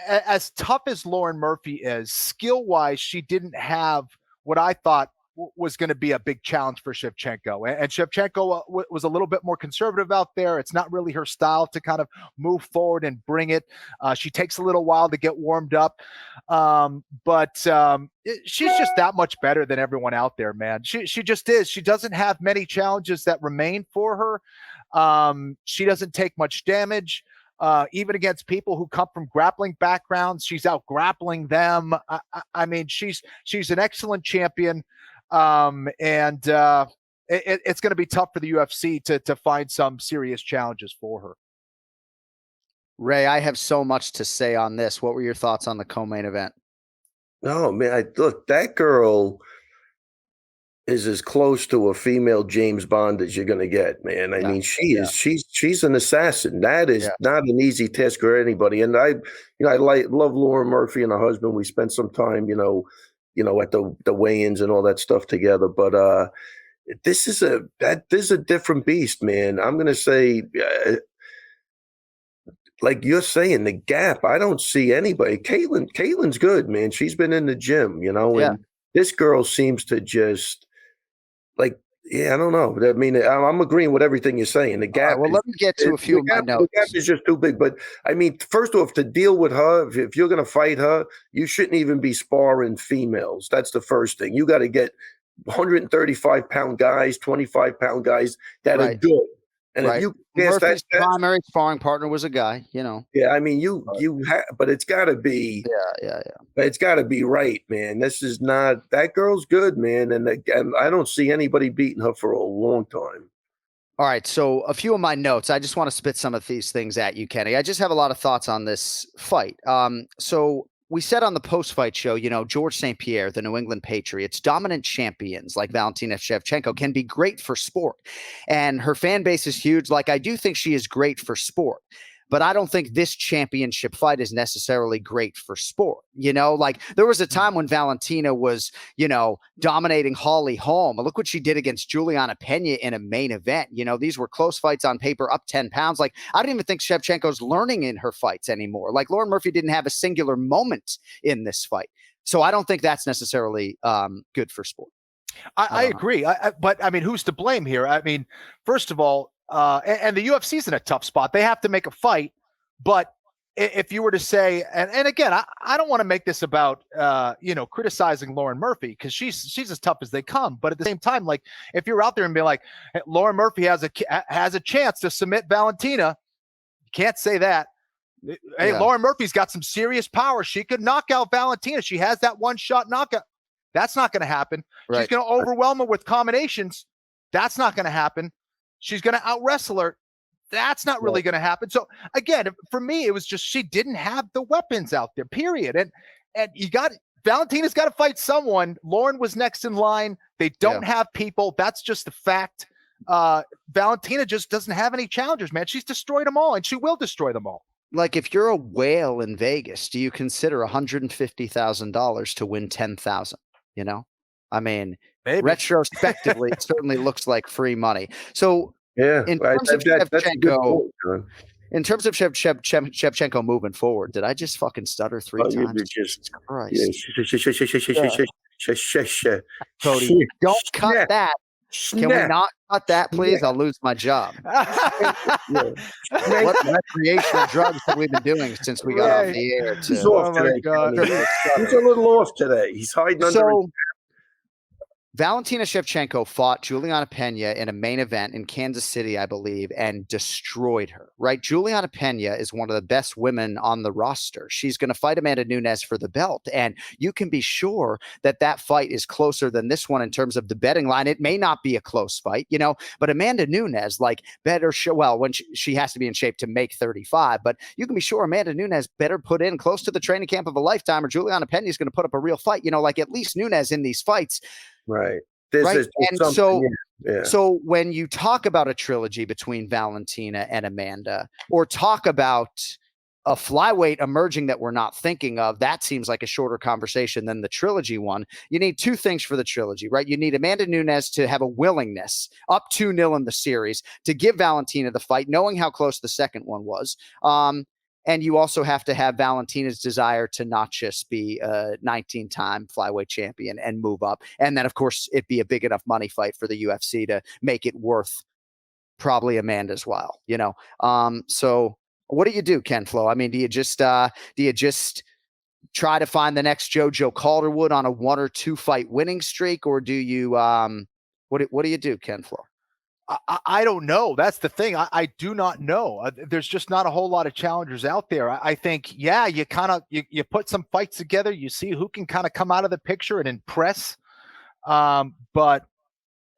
[SPEAKER 8] as tough as Lauren Murphy is, skill-wise, she didn't have what I thought was going to be a big challenge for Shevchenko. And Shevchenko was a little bit more conservative out there. It's not really her style to kind of move forward and bring it. She takes a little while to get warmed up. But she's just that much better than everyone out there, man. She just is. She doesn't have many challenges that remain for her. She doesn't take much damage, even against people who come from grappling backgrounds. She's out grappling them. I mean, she's an excellent champion. It's going to be tough for the UFC to find some serious challenges for her.
[SPEAKER 7] Ray, I have so much to say on this. What were your thoughts on the co-main event?
[SPEAKER 5] No, man, look, that girl is as close to a female James Bond as you're going to get, man. I mean, she's an assassin. That is not an easy task for anybody. And I love Lauren Murphy and her husband. We spent some time, at the weigh-ins and all that stuff together. But this is a different beast, man. I'm going to say, like you're saying, the gap. I don't see anybody. Caitlin's good, man. She's been in the gym, and this girl seems to just. Like Yeah, I don't know. I mean, I'm agreeing with everything you're saying. The gap.
[SPEAKER 7] Well, let me get to a few of my notes.
[SPEAKER 5] The gap is just too big. But I mean, first off, to deal with her, if you're going to fight her, you shouldn't even be sparring females. That's the first thing. You got to get 135-pound guys, 25-pound guys that are good. And if you
[SPEAKER 7] Murphy's primary sparring partner was a guy,
[SPEAKER 5] Yeah, I mean, but it's got to be.
[SPEAKER 7] Yeah.
[SPEAKER 5] But it's got to be right, man. This is not that girl's good, man, and I don't see anybody beating her for a long time.
[SPEAKER 7] All right, so a few of my notes. I just want to spit some of these things at you, Kenny. I just have a lot of thoughts on this fight. So we said on the post-fight show, George St. Pierre, the New England Patriots, dominant champions like Valentina Shevchenko can be great for sport. And her fan base is huge. Like, I do think she is great for sport. But I don't think this championship fight is necessarily great for sport. Like there was a time when Valentina was, dominating Holly Holm. Look what she did against Juliana Pena in a main event. These were close fights on paper, up 10 pounds. Like, I don't even think Shevchenko's learning in her fights anymore. Like, Lauren Murphy didn't have a singular moment in this fight. So I don't think that's necessarily good for sport.
[SPEAKER 8] I agree. But I mean, who's to blame here? I mean, first of all, and the UFC's in a tough spot. They have to make a fight. But if you were to say, and again, I don't want to make this about, criticizing Lauren Murphy because she's as tough as they come. But at the same time, like if you're out there and be like, hey, Lauren Murphy has a chance to submit Valentina, you can't say that. Hey, Lauren Murphy's got some serious power. She could knock out Valentina. She has that one-shot knockout. That's not going to happen. Right. She's going to overwhelm her with combinations. That's not going to happen. She's going to out-wrestle her. That's not really going to happen. So, again, for me, it was just she didn't have the weapons out there, period. And Valentina's got to fight someone. Lauren was next in line. They don't have people. That's just the fact. Valentina just doesn't have any challengers, man. She's destroyed them all, and she will destroy them all.
[SPEAKER 7] Like, if you're a whale in Vegas, do you consider $150,000 to win 10,000? I mean, maybe. Retrospectively, it certainly looks like free money. So, in terms of Shevchenko moving forward, did I just fucking stutter three times? Cody, don't cut that. Can we not cut that, please? I'll lose my job. What recreational drugs have we been doing since we got off the air?
[SPEAKER 5] He's off today. He's a little off today. He's hiding under.
[SPEAKER 7] Valentina Shevchenko fought Juliana Pena in a main event in Kansas City, I believe, and destroyed her, right? Juliana Pena is one of the best women on the roster. She's going to fight Amanda Nunes for the belt, and you can be sure that fight is closer than this one in terms of the betting line. It may not be a close fight, but Amanda Nunes, when she has to be in shape to make 35, but you can be sure Amanda Nunes better put in close to the training camp of a lifetime, or Juliana Pena is going to put up a real fight. At least Nunes in these fights.
[SPEAKER 5] Right.
[SPEAKER 7] So when you talk about a trilogy between Valentina and Amanda, or talk about a flyweight emerging that we're not thinking of, that seems like a shorter conversation than the trilogy one. You need two things for the trilogy, right? You need Amanda Nunes to have a willingness up 2-0 in the series to give Valentina the fight, knowing how close the second one was. And you also have to have Valentina's desire to not just be a 19-time flyweight champion and move up. And then, of course, it be a big enough money fight for the UFC to make it worth probably Amanda's while, So what do you do, Ken Flo? I mean, do you just try to find the next Jojo Calderwood on a 1 or 2 fight winning streak? Or do you what do you do, Ken Flo?
[SPEAKER 8] I don't know. That's the thing. I do not know. There's just not a whole lot of challengers out there. I think, you kind of you put some fights together. You see who can kind of come out of the picture and impress. But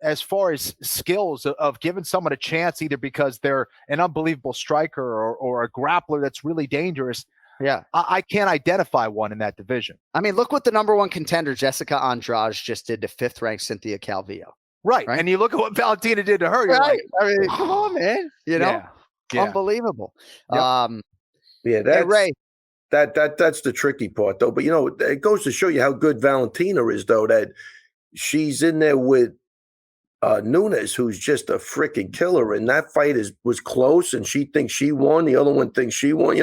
[SPEAKER 8] as far as skills of giving someone a chance, either because they're an unbelievable striker or a grappler that's really dangerous, I can't identify one in that division.
[SPEAKER 7] I mean, look what the number one contender, Jessica Andrade, just did to 5th-ranked Cynthia Calvillo.
[SPEAKER 8] Right. And you look at what Valentina did to her. You're like,
[SPEAKER 7] I mean, come on, man. Unbelievable.
[SPEAKER 5] Yep.
[SPEAKER 7] Ray.
[SPEAKER 5] That's the tricky part, though. But, it goes to show you how good Valentina is, though, that she's in there with Nunes, who's just a freaking killer. And that fight was close, and she thinks she won. The other one thinks she won.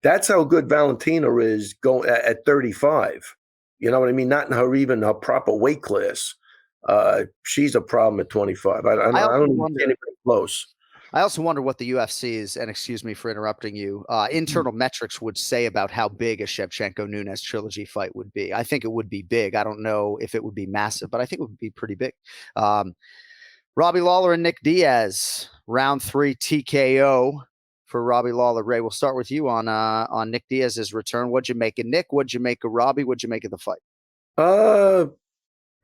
[SPEAKER 5] That's how good Valentina is going at 35. You know what I mean? Not in her proper weight class. she's a problem at 25. I don't even get anybody close.
[SPEAKER 7] I also wonder what the UFC's, and excuse me for interrupting you, internal metrics would say about how big a Shevchenko-Nunes trilogy fight would be. I think it would be big. I don't know if it would be massive, but I think it would be pretty big. Robbie Lawler and Nick Diaz, round 3 TKO for Robbie Lawler. Ray, we'll start with you on Nick Diaz's return. What'd you make of Nick? What'd you make of Robbie? What'd you make of the fight?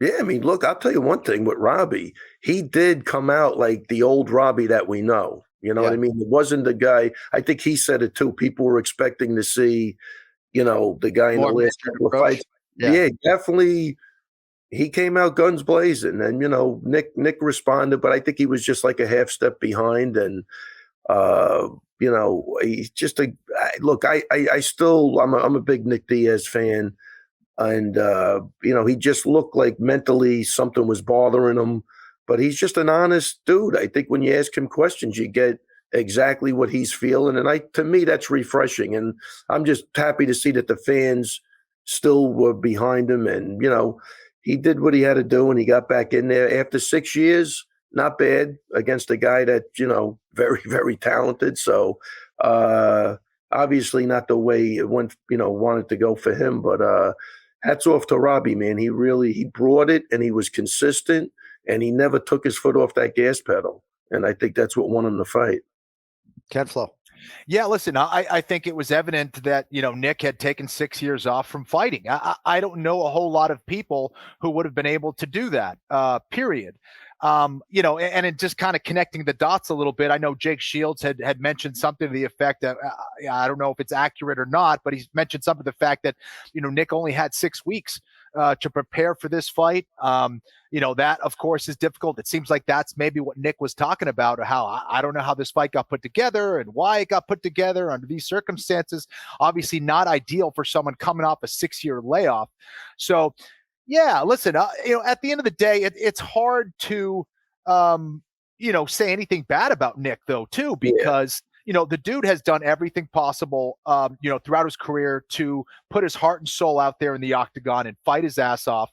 [SPEAKER 5] Yeah, I mean, look, I'll tell you one thing with Robbie. He did come out like the old Robbie that we know. You know what I mean? It wasn't the guy. I think he said it too. People were expecting to see, the guy in the last couple of fights. Yeah, definitely. He came out guns blazing, and Nick responded, but I think he was just like a half step behind. And he's just look. I still I'm a big Nick Diaz fan. And, he just looked like mentally something was bothering him. But he's just an honest dude. I think when you ask him questions, you get exactly what he's feeling. And to me, that's refreshing. And I'm just happy to see that the fans still were behind him. And, he did what he had to do, and he got back in there after 6 years. Not bad against a guy that, very, very talented. So obviously not the way it went, wanted to go for him. But hats off to Robbie, man. He brought it, and he was consistent, and he never took his foot off that gas pedal. And I think that's what won him the fight.
[SPEAKER 7] Ken Flo.
[SPEAKER 8] Yeah, listen, I think it was evident that, Nick had taken 6 years off from fighting. I don't know a whole lot of people who would have been able to do that, period. And it just kind of connecting the dots a little bit. I know Jake Shields had mentioned something to the effect that I don't know if it's accurate or not, but he's mentioned something to the fact that, Nick only had 6 weeks to prepare for this fight. That of course is difficult. It seems like that's maybe what Nick was talking about, or how I don't know how this fight got put together and why it got put together under these circumstances. Obviously not ideal for someone coming off a 6-year layoff. So yeah, listen, at the end of the day, it's hard to, say anything bad about Nick, though, too, because, the dude has done everything possible, throughout his career to put his heart and soul out there in the octagon and fight his ass off.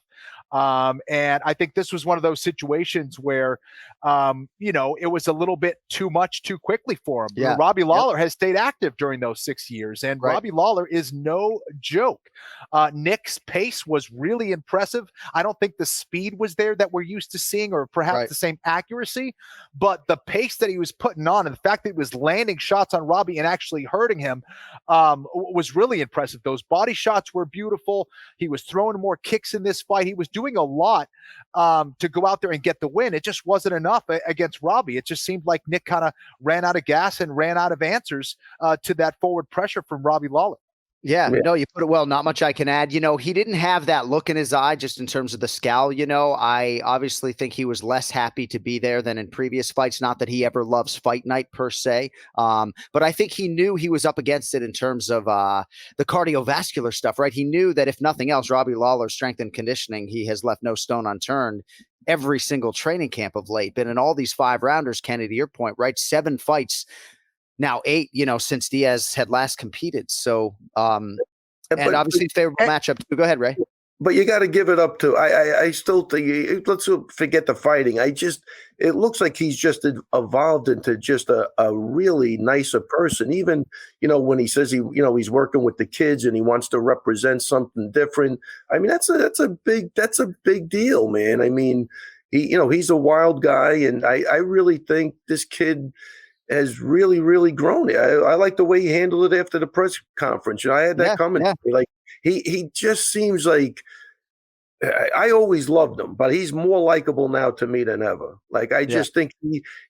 [SPEAKER 8] And I think this was one of those situations where, it was a little bit too much too quickly for him.
[SPEAKER 7] Yeah.
[SPEAKER 8] Robbie Lawler has stayed active during those 6 years, and Robbie Lawler is no joke. Nick's pace was really impressive. I don't think the speed was there that we're used to seeing, or perhaps the same accuracy, but the pace that he was putting on and the fact that he was landing shots on Robbie and actually hurting him was really impressive. Those body shots were beautiful. He was throwing more kicks in this fight. He was doing a lot to go out there and get the win. It just wasn't enough against Robbie. It just seemed like Nick kind of ran out of gas and ran out of answers to that forward pressure from Robbie Lawler.
[SPEAKER 7] Yeah, no, you put it well. Not much I can add. He didn't have that look in his eye just in terms of the scowl. I obviously think he was less happy to be there than in previous fights. Not that he ever loves fight night per se, but I think he knew he was up against it in terms of the cardiovascular stuff, right? He knew that if nothing else, Robbie Lawler's strength and conditioning, he has left no stone unturned every single training camp of late. Been in all these 5-rounders, Kenny, to your point, right? 7 fights. Now 8, since Diaz had last competed. So, and obviously favorable matchup. Go ahead, Ray.
[SPEAKER 5] But you got to give it up to, I still think, let's forget the fighting. It looks like he's just evolved into just a really nicer person. Even, when he says he's working with the kids and he wants to represent something different. I mean, that's a big deal, man. I mean, he's a wild guy, and I really think this kid has really, really grown. I like the way he handled it after the press conference. I had that coming. Yeah. Like he just seems like, I always loved him, but he's more likable now to me than ever. Like I just think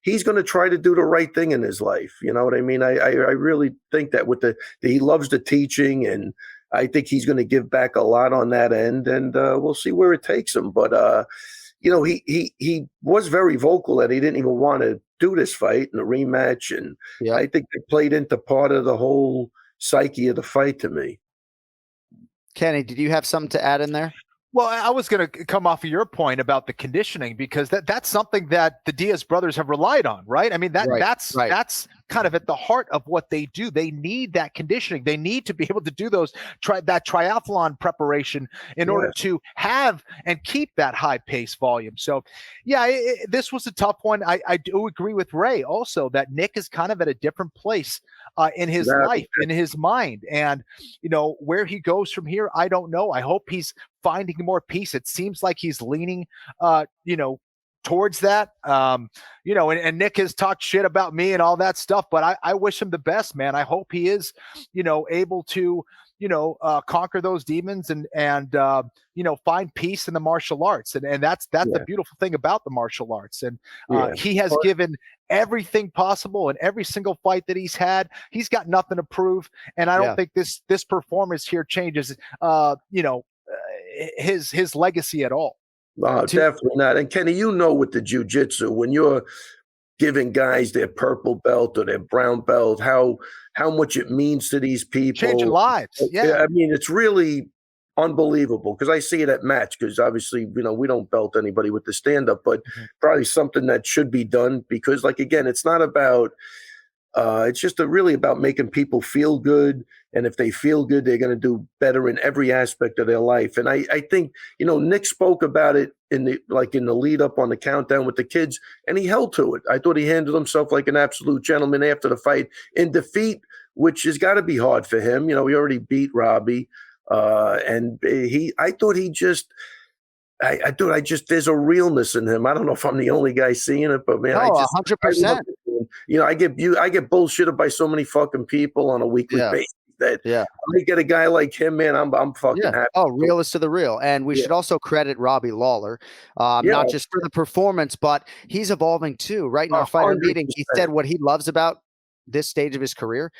[SPEAKER 5] he's going to try to do the right thing in his life. You know what I mean? I really think that he loves the teaching, and I think he's going to give back a lot on that end, and we'll see where it takes him. But he was very vocal that he didn't even want to do this fight and a rematch, and I think it played into part of the whole psyche of the fight to me.
[SPEAKER 7] Kenny, did you have something to add in there?
[SPEAKER 8] Well, I was going to come off of your point about the conditioning, because that's something that the Diaz brothers have relied on, right? I mean, that's kind of at the heart of what they do. They need that conditioning. They need to be able to do that triathlon preparation in order to have and keep that high pace volume. So yeah, this was a tough one. I do agree with Ray also that Nick is kind of at a different place in his life, in his mind. And, where he goes from here, I don't know. I hope he's finding more peace. It seems like he's leaning, towards that, and Nick has talked shit about me and all that stuff, but I wish him the best, man. I hope he is, able to, conquer those demons and find peace in the martial arts. And that's the beautiful thing about the martial arts. And he has given everything possible in every single fight that he's had. He's got nothing to prove. And I don't think this performance here changes, his legacy at all.
[SPEAKER 5] No, definitely not. And Kenny, with the jiu-jitsu, when you're giving guys their purple belt or their brown belt, how much it means to these people.
[SPEAKER 8] Changing lives. Yeah.
[SPEAKER 5] I mean, it's really unbelievable because I see it at match because obviously, we don't belt anybody with the stand-up, but probably something that should be done because, like, again, it's not about it's just really about making people feel good. And if they feel good, they're going to do better in every aspect of their life. And I think, Nick spoke about it in the lead up on the countdown with the kids, and he held to it. I thought he handled himself like an absolute gentleman after the fight in defeat, which has got to be hard for him. He already beat Robbie. And there's a realness in him. I don't know if I'm the only guy seeing it, but man,
[SPEAKER 7] 100%.
[SPEAKER 5] I get bullshitted by so many fucking people on a weekly basis that I get a guy like him, man, I'm fucking happy.
[SPEAKER 7] Oh, real is to the real. And we should also credit Robbie Lawler, not just for the performance, but he's evolving too. Right in our fighter meeting, he said what he loves about this stage of his career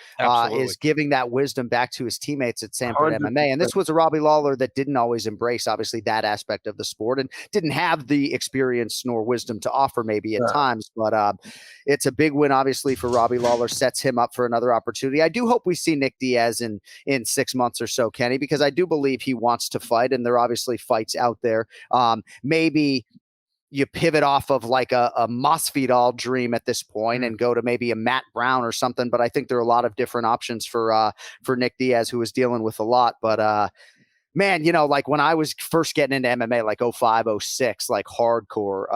[SPEAKER 7] is giving that wisdom back to his teammates at Sanford 100%. MMA. And this was a Robbie Lawler that didn't always embrace, obviously, that aspect of the sport and didn't have the experience nor wisdom to offer maybe at times. But it's a big win, obviously, for Robbie Lawler, sets him up for another opportunity. I do hope we see Nick Diaz in 6 months or so, Kenny, because I do believe he wants to fight, and there are obviously fights out there. Maybe you pivot off of like a Masvidal dream at this point and go to maybe a Matt Brown or something. But I think there are a lot of different options for Nick Diaz, who is dealing with a lot. But man, like when I was first getting into MMA, like 05, 06, like hardcore,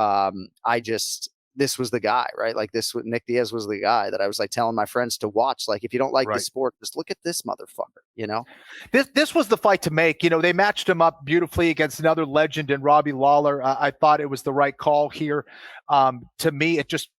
[SPEAKER 7] this was the guy, right? Like Nick Diaz was the guy that I was like telling my friends to watch. Like, if you don't like the sport, just look at this motherfucker,
[SPEAKER 8] This was the fight to make. They matched him up beautifully against another legend in Robbie Lawler. I thought it was the right call here. To me, it just,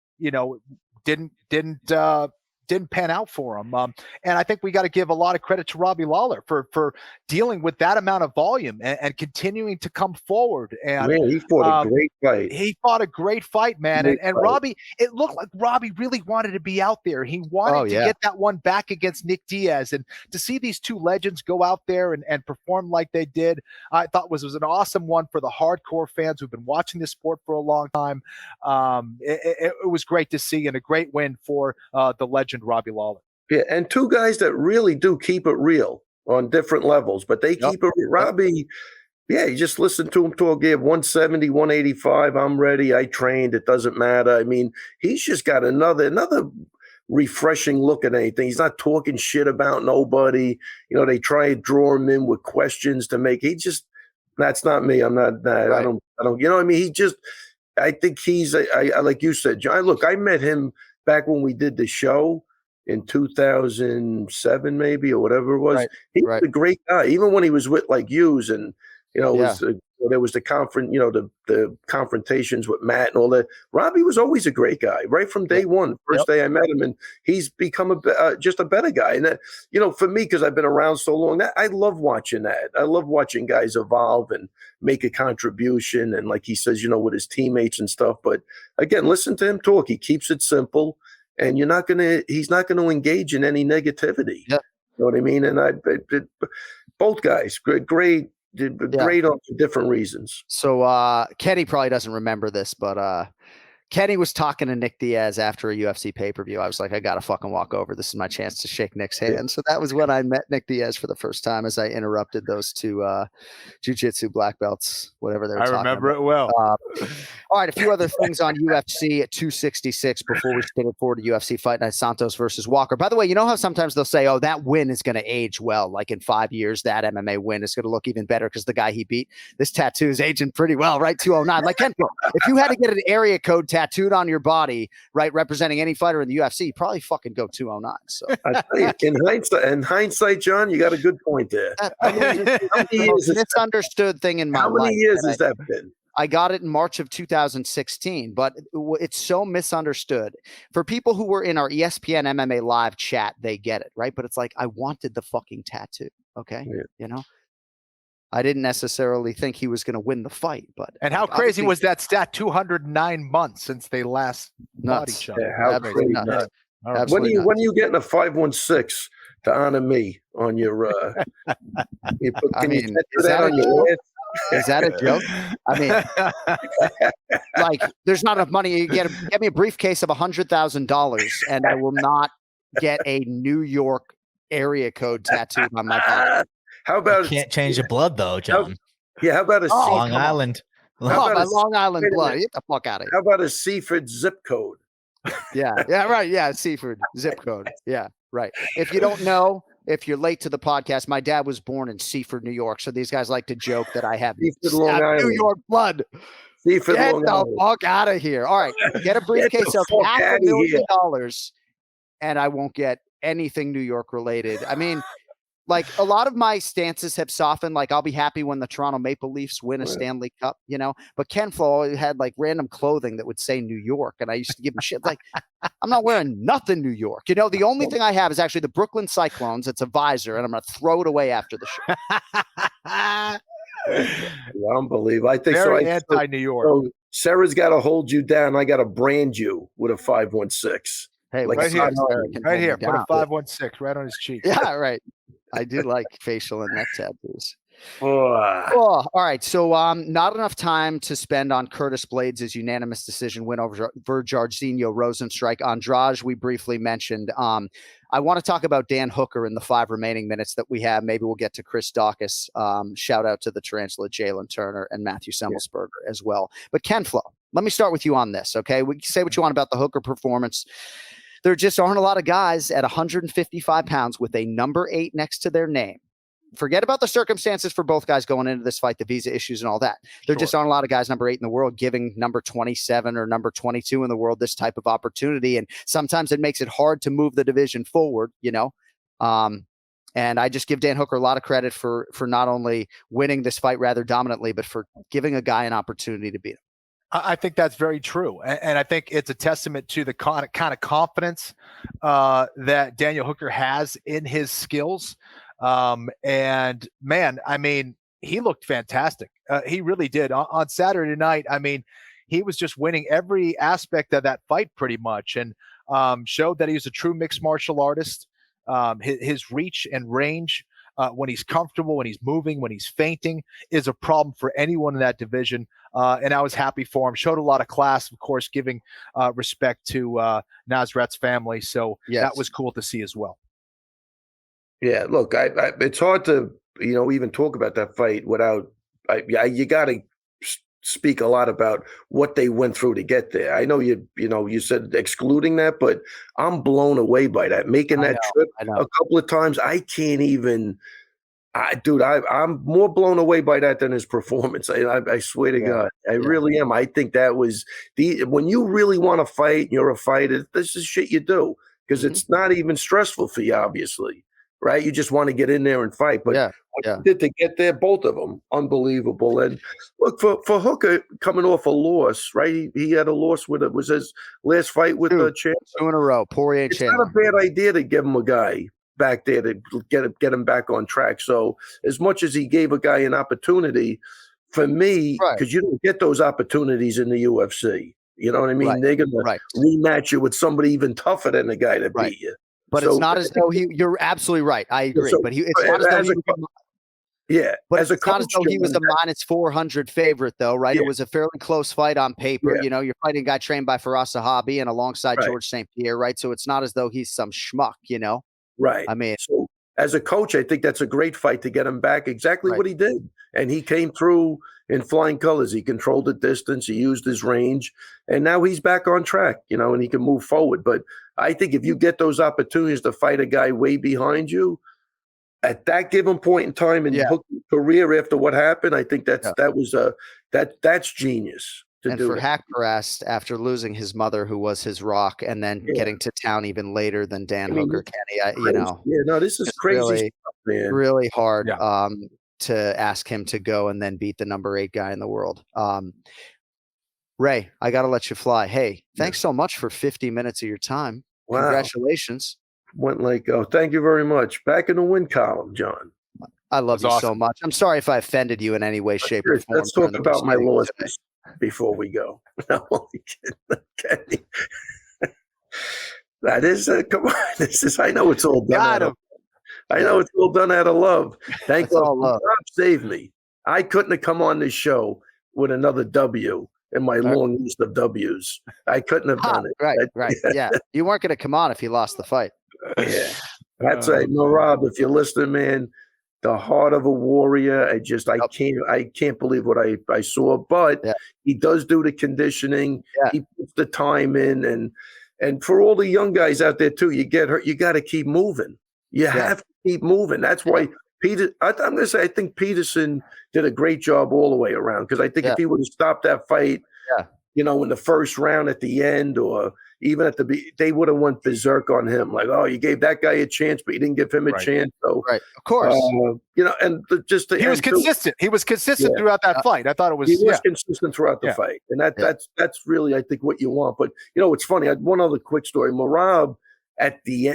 [SPEAKER 8] didn't pan out for him. And I think we got to give a lot of credit to Robbie Lawler for dealing with that amount of volume and continuing to come forward. And
[SPEAKER 5] man, he fought a great fight.
[SPEAKER 8] He fought a great fight, man. And Robbie, it looked like Robbie really wanted to be out there. He wanted to get that one back against Nick Diaz. And to see these two legends go out there and perform like they did, I thought was an awesome one for the hardcore fans who've been watching this sport for a long time. It was great to see, and a great win for the legend Robbie Lawler.
[SPEAKER 5] Yeah, and two guys that really do keep it real on different levels, but they keep it. Robbie, you just listen to him talk. Yeah, 170, 185. I'm ready. I trained. It doesn't matter. I mean, he's just got another refreshing look at anything. He's not talking shit about nobody. They try to draw him in with questions to make. That's not me. I'm not. Right. I don't. I mean, I think he's. I like you said, John. Look, I met him back when we did the show in 2007, maybe, or whatever it was. Right, he was a great guy, even when he was with like Hughes and there was the the confrontations with Matt and all that. Robbie was always a great guy, right from day one. First day I met him, and he's become just a better guy. And that, for me, because I've been around so long, I love watching that. I love watching guys evolve and make a contribution, and like he says, with his teammates and stuff. But again, listen to him talk. He keeps it simple, and he's not going to engage in any negativity. Yeah. You know what I mean? And both guys, great on different reasons.
[SPEAKER 7] So Kenny probably doesn't remember this, but Kenny was talking to Nick Diaz after a UFC pay-per-view. I was like, I got to fucking walk over. This is my chance to shake Nick's hand. So that was when I met Nick Diaz for the first time as I interrupted those two jiu-jitsu black belts, whatever they were talking about.
[SPEAKER 8] I remember it well.
[SPEAKER 7] All right, a few other things on UFC at 266 before we spin it forward to UFC Fight Night, Santos versus Walker. By the way, you know how sometimes they'll say, oh, that win is going to age well. Like in 5 years, that MMA win is going to look even better because the guy he beat, this tattoo is aging pretty well, right? 209. Like Ken, if you had to get an area code tattooed on your body, right, representing any fighter in the UFC, you probably fucking go 209. So
[SPEAKER 5] I think in hindsight, John, you got a good point there.
[SPEAKER 7] How many years misunderstood thing in my life.
[SPEAKER 5] How many years has that been?
[SPEAKER 7] I got it in March of 2016, but it's so misunderstood. For people who were in our ESPN MMA live chat, they get it, right? But it's like, I wanted the fucking tattoo, okay? Yeah. You know? I didn't necessarily think he was going to win the fight, but
[SPEAKER 8] and how crazy was that stat? 209 months since they last fought each other.
[SPEAKER 5] Yeah, how crazy! When are you getting a 516 to honor me on your? Is
[SPEAKER 7] that a joke? I mean, like, there's not enough money. You get me a briefcase of $100,000, and I will not get a New York area code tattooed on my body.
[SPEAKER 5] How about
[SPEAKER 10] can't change the blood though, John?
[SPEAKER 5] How about a
[SPEAKER 10] Long Island?
[SPEAKER 7] My Long Island blood. Get the fuck out of here.
[SPEAKER 5] How about a Seaford zip code?
[SPEAKER 7] Yeah, right. Yeah, Seaford zip code. Yeah, right. If you don't know, if you're late to the podcast, my dad was born in Seaford, New York. So these guys like to joke that I have New York blood.
[SPEAKER 5] Seaford,
[SPEAKER 7] get the fuck out of here. All right, get a briefcase of $500,000 and I won't get anything New York related. I mean, like, a lot of my stances have softened. Like, I'll be happy when the Toronto Maple Leafs win a Stanley Cup, you know. But Ken Flo had like random clothing that would say New York, and I used to give him shit. Like, I'm not wearing nothing New York. You know, the only thing I have is actually the Brooklyn Cyclones. It's a visor, and I'm going to throw it away after the show.
[SPEAKER 5] Unbelievable. I think
[SPEAKER 8] very anti-New York. So
[SPEAKER 5] Sarah's got to hold you down. I got to brand you with a 516.
[SPEAKER 7] Hey,
[SPEAKER 8] like right here. Put a 516 right on his cheek.
[SPEAKER 7] Yeah, right. I do like facial and neck tattoos. All right. So not enough time to spend on Curtis Blades' unanimous decision win over Jairzinho Rozenstruik. Andrade, we briefly mentioned. I want to talk about Dan Hooker in the 5 remaining minutes that we have. Maybe we'll get to Chris Dawkins. Shout out to the Tarantula, Jalen Turner, and Matthew Semmelsberger as well. But Ken Flo, let me start with you on this, okay? We can say what you want about the Hooker performance. There just aren't a lot of guys at 155 pounds with a number 8 next to their name. Forget about the circumstances for both guys going into this fight, the visa issues and all that. There just aren't a lot of guys number 8 in the world giving number 27 or number 22 in the world this type of opportunity. And sometimes it makes it hard to move the division forward, you know. And I just give Dan Hooker a lot of credit for not only winning this fight rather dominantly, but for giving a guy an opportunity to beat him.
[SPEAKER 8] I think that's very true. And I think it's a testament to the kind of confidence that Daniel Hooker has in his skills. And man, I mean, he looked fantastic. He really did. On Saturday night, I mean, he was just winning every aspect of that fight pretty much, and showed that he was a true mixed martial artist. His reach and range, when he's comfortable, when he's moving, when he's feinting, is a problem for anyone in that division. And I was happy for him. Showed a lot of class, of course, giving respect to Nasrat's family. So that was cool to see as well.
[SPEAKER 5] Yeah, look, it's hard to, you know, even talk about that fight without, you got to speak a lot about what they went through to get there. I know you said excluding that, but I'm blown away by that. Making that trip a couple of times, I can't even. I'm more blown away by that than his performance. I swear to God, I really am. I think that was when you really want to fight, you're a fighter. This is shit you do because it's not even stressful for you, obviously. Right, you just want to get in there and fight, but what you did to get there, both of them, unbelievable. And look, for Hooker coming off a loss, right? He had a loss with it. Was his last fight with the champ?
[SPEAKER 7] 2 in a row, Poirier
[SPEAKER 5] It's
[SPEAKER 7] champ.
[SPEAKER 5] not a bad idea to give him a guy back there to get him back on track. So as much as he gave a guy an opportunity, for me, because you don't get those opportunities in the UFC. You know what I mean? They're gonna rematch you with somebody even tougher than the guy that beat you.
[SPEAKER 7] But it's not as though you're absolutely right. I agree. But it's not as though
[SPEAKER 5] Yeah,
[SPEAKER 7] but
[SPEAKER 5] as a
[SPEAKER 7] it's not as
[SPEAKER 5] coach,
[SPEAKER 7] though he was a minus 400 favorite, though, right?
[SPEAKER 5] Yeah.
[SPEAKER 7] It was a fairly close fight on paper.
[SPEAKER 5] Yeah.
[SPEAKER 7] You know, you're fighting a guy trained by Firas Zahabi and alongside
[SPEAKER 5] Right.
[SPEAKER 7] George St. Pierre, right? So it's not as though he's some schmuck, you know?
[SPEAKER 5] Right.
[SPEAKER 7] I mean,
[SPEAKER 5] so as a coach, I think that's a great fight to get him back. Exactly
[SPEAKER 7] Right.
[SPEAKER 5] what he did. And he came through in flying colors. He controlled the distance. He used his range. And now he's back on track, you know, and he can move forward. But I think if you get those opportunities to fight a guy way behind you, at that given point in time in Hook's career after what happened, I think that's genius to
[SPEAKER 7] and
[SPEAKER 5] do.
[SPEAKER 7] for
[SPEAKER 5] that.
[SPEAKER 7] Haqparast, after losing his mother, who was his rock, and then getting to town even later than Dan Hooker, Kenny, you know,
[SPEAKER 5] this is crazy
[SPEAKER 7] really,
[SPEAKER 5] stuff, man.
[SPEAKER 7] really hard to ask him to go and then beat the number 8 guy in the world. Ray, I got to let you fly. Hey, thanks so much for 50 minutes of your time.
[SPEAKER 5] Wow.
[SPEAKER 7] Congratulations.
[SPEAKER 5] Went like, oh, thank you very much. Back in the win column, John.
[SPEAKER 7] I love you so much. I'm sorry if I offended you in any way, shape, or form.
[SPEAKER 5] Let's talk about my losses before we go. No, I'm only kidding. Okay. That is, come on. This is, I know it's all done. I know it's all done out of love. Thank you. Rob saved me. I couldn't have come on this show with another W in my long list of W's. I couldn't have done it.
[SPEAKER 7] Right. Yeah. You weren't going to come on if you lost the fight.
[SPEAKER 5] Yeah. That's right. No, Rob, if you're listening, man, the heart of a warrior. I can't believe what I saw, but he does do the conditioning. He puts the time in, and for all the young guys out there too, you get hurt, you got to keep moving. You have to keep moving. That's why I'm going to say I think Peterson did a great job all the way around, because I think if he would have stopped that fight, you know, in the first round at the end, or even at they would have went berserk on him. Like, oh, you gave that guy a chance, but you didn't give him a chance. So,
[SPEAKER 7] of course,
[SPEAKER 5] you know, and
[SPEAKER 8] he was consistent. He was consistent throughout that fight. I thought it was. He
[SPEAKER 5] was consistent throughout the fight, and that's really, I think, what you want. But you know, it's funny. I had one other quick story. Merab at the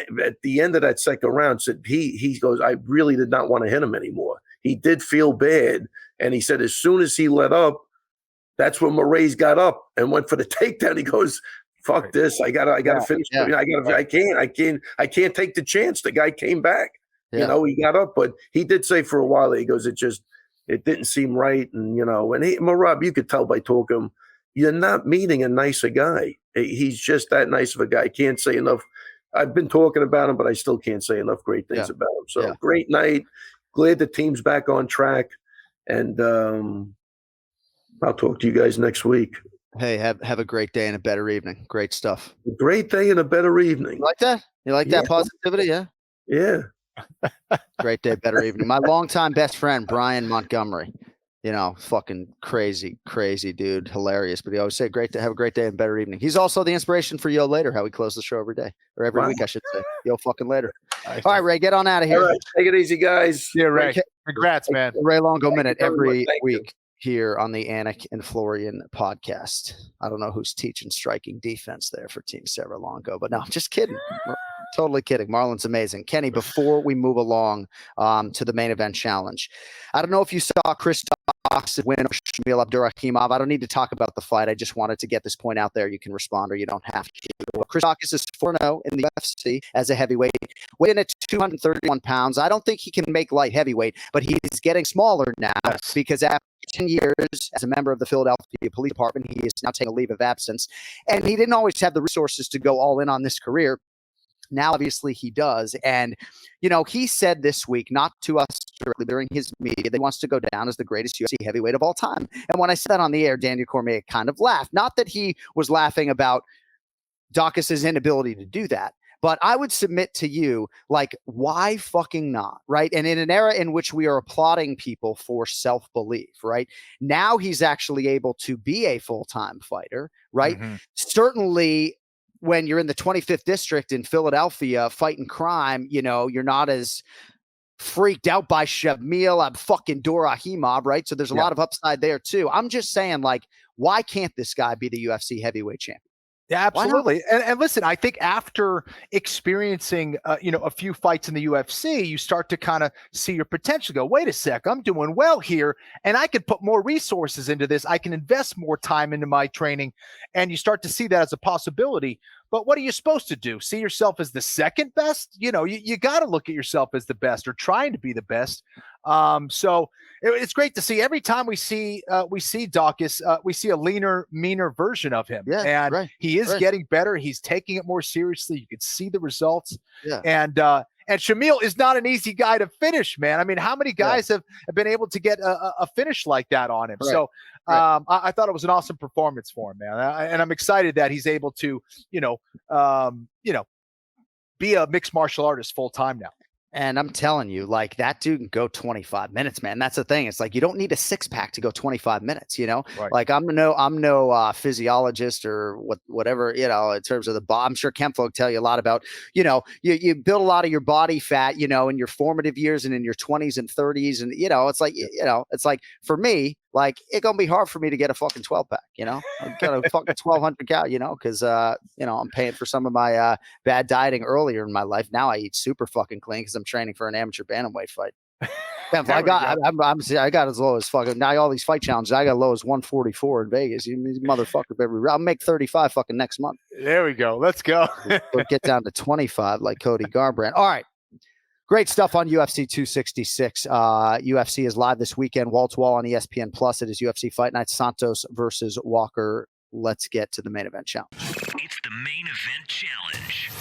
[SPEAKER 5] end of that second round said he goes, I really did not want to hit him anymore. He did feel bad, and he said as soon as he let up, that's when Moraes got up and went for the takedown. He goes, fuck this. I gotta finish. I can't take the chance. The guy came back. You know, he got up, but he did say for a while, he goes, it didn't seem right. And, you know, and Merab, you could tell by talking, you're not meeting a nicer guy. He's just that nice of a guy. I can't say enough. I've been talking about him, but I still can't say enough great things about him. So great night. Glad the team's back on track. And I'll talk to you guys next week.
[SPEAKER 7] Hey, have a great day and a better evening. Great stuff.
[SPEAKER 5] A great day and a better evening.
[SPEAKER 7] You like that? You like that positivity? Yeah.
[SPEAKER 5] Yeah.
[SPEAKER 7] Great day, better evening. My longtime best friend, Brian Montgomery. You know, fucking crazy dude. Hilarious. But he always say, have a great day and better evening. He's also the inspiration for Yo Later, how we close the show every day. Or every week, I should say. Yo fucking later. All right, Ray, get on out of here.
[SPEAKER 5] All right. Take it easy, guys.
[SPEAKER 8] Yeah, Ray. Congrats, man.
[SPEAKER 7] Ray Longo Minute every week here on the Anik and Florian podcast. I don't know who's teaching striking defense there for Team Sarah Longo, but no, I'm just kidding. Totally kidding. Marlon's amazing. Kenny, before we move along to the main event challenge, I don't know if you saw Chris Dawkins win over Shamil Abdurakhimov. I don't need to talk about the fight. I just wanted to get this point out there. You can respond or you don't have to. Chris Dawkins is 4-0 in the UFC as a heavyweight, weighing at 231 pounds. I don't think he can make light heavyweight, but he's getting smaller now because after 10 years as a member of the Philadelphia Police Department, he is now taking a leave of absence. And he didn't always have the resources to go all in on this career. Now, obviously, he does. And, you know, he said this week, not to us directly during his media, that he wants to go down as the greatest UFC heavyweight of all time. And when I said that on the air, Daniel Cormier kind of laughed. Not that he was laughing about Dawkins' inability to do that. But I would submit to you, like, why fucking not, right? And in an era in which we are applauding people for self-belief, right? Now he's actually able to be a full-time fighter, right? Mm-hmm. Certainly, when you're in the 25th district in Philadelphia fighting crime, you know, you're not as freaked out by Shamil Abdurakhimov, right? So there's a lot of upside there too. I'm just saying, like, why can't this guy be the UFC heavyweight champion?
[SPEAKER 8] Yeah, absolutely. And listen, I think after experiencing, a few fights in the UFC, you start to kind of see your potential. Go, wait a sec, I'm doing well here, and I could put more resources into this. I can invest more time into my training, and you start to see that as a possibility. But what are you supposed to do? See yourself as the second best? You got to look at yourself as the best or trying to be the best. So it's great to see. Every time we see Daukaus, we see a leaner, meaner version of him.
[SPEAKER 7] Yeah,
[SPEAKER 8] and
[SPEAKER 7] right,
[SPEAKER 8] he is
[SPEAKER 7] right.
[SPEAKER 8] getting better. He's taking it more seriously. You can see the results.
[SPEAKER 7] Yeah.
[SPEAKER 8] And Shamil is not an easy guy to finish, man. I mean, how many guys have been able to get a finish like that on him?
[SPEAKER 7] Right.
[SPEAKER 8] So I thought it was an awesome performance for him, man. And I'm excited that he's able to, be a mixed martial artist full time now.
[SPEAKER 7] And I'm telling you, like, that dude can go 25 minutes, man. That's the thing. It's like, you don't need a 6-pack to go 25 minutes, Right. Like, I'm no physiologist or whatever, in terms of I'm sure Kempflo will tell you a lot about, you build a lot of your body fat, in your formative years and in your 20s and 30s. And, it's like for me, like, it's going to be hard for me to get a fucking 12-pack, I'm got a fucking 1,200 cal, because, I'm paying for some of my bad dieting earlier in my life. Now I eat super fucking clean because I'm training for an amateur bantamweight fight. I got as low as fucking, now all these fight challenges, I got as low as 144 in Vegas. You motherfucker, I'll make 35 fucking next month.
[SPEAKER 8] There we go. Let's go.
[SPEAKER 7] We'll get down to 25 like Cody Garbrandt. All right. Great stuff on UFC 266. UFC is live this weekend, wall to wall on ESPN Plus. It is UFC Fight Night, Santos versus Walker. Let's get to the main event challenge.
[SPEAKER 1] It's the main event challenge.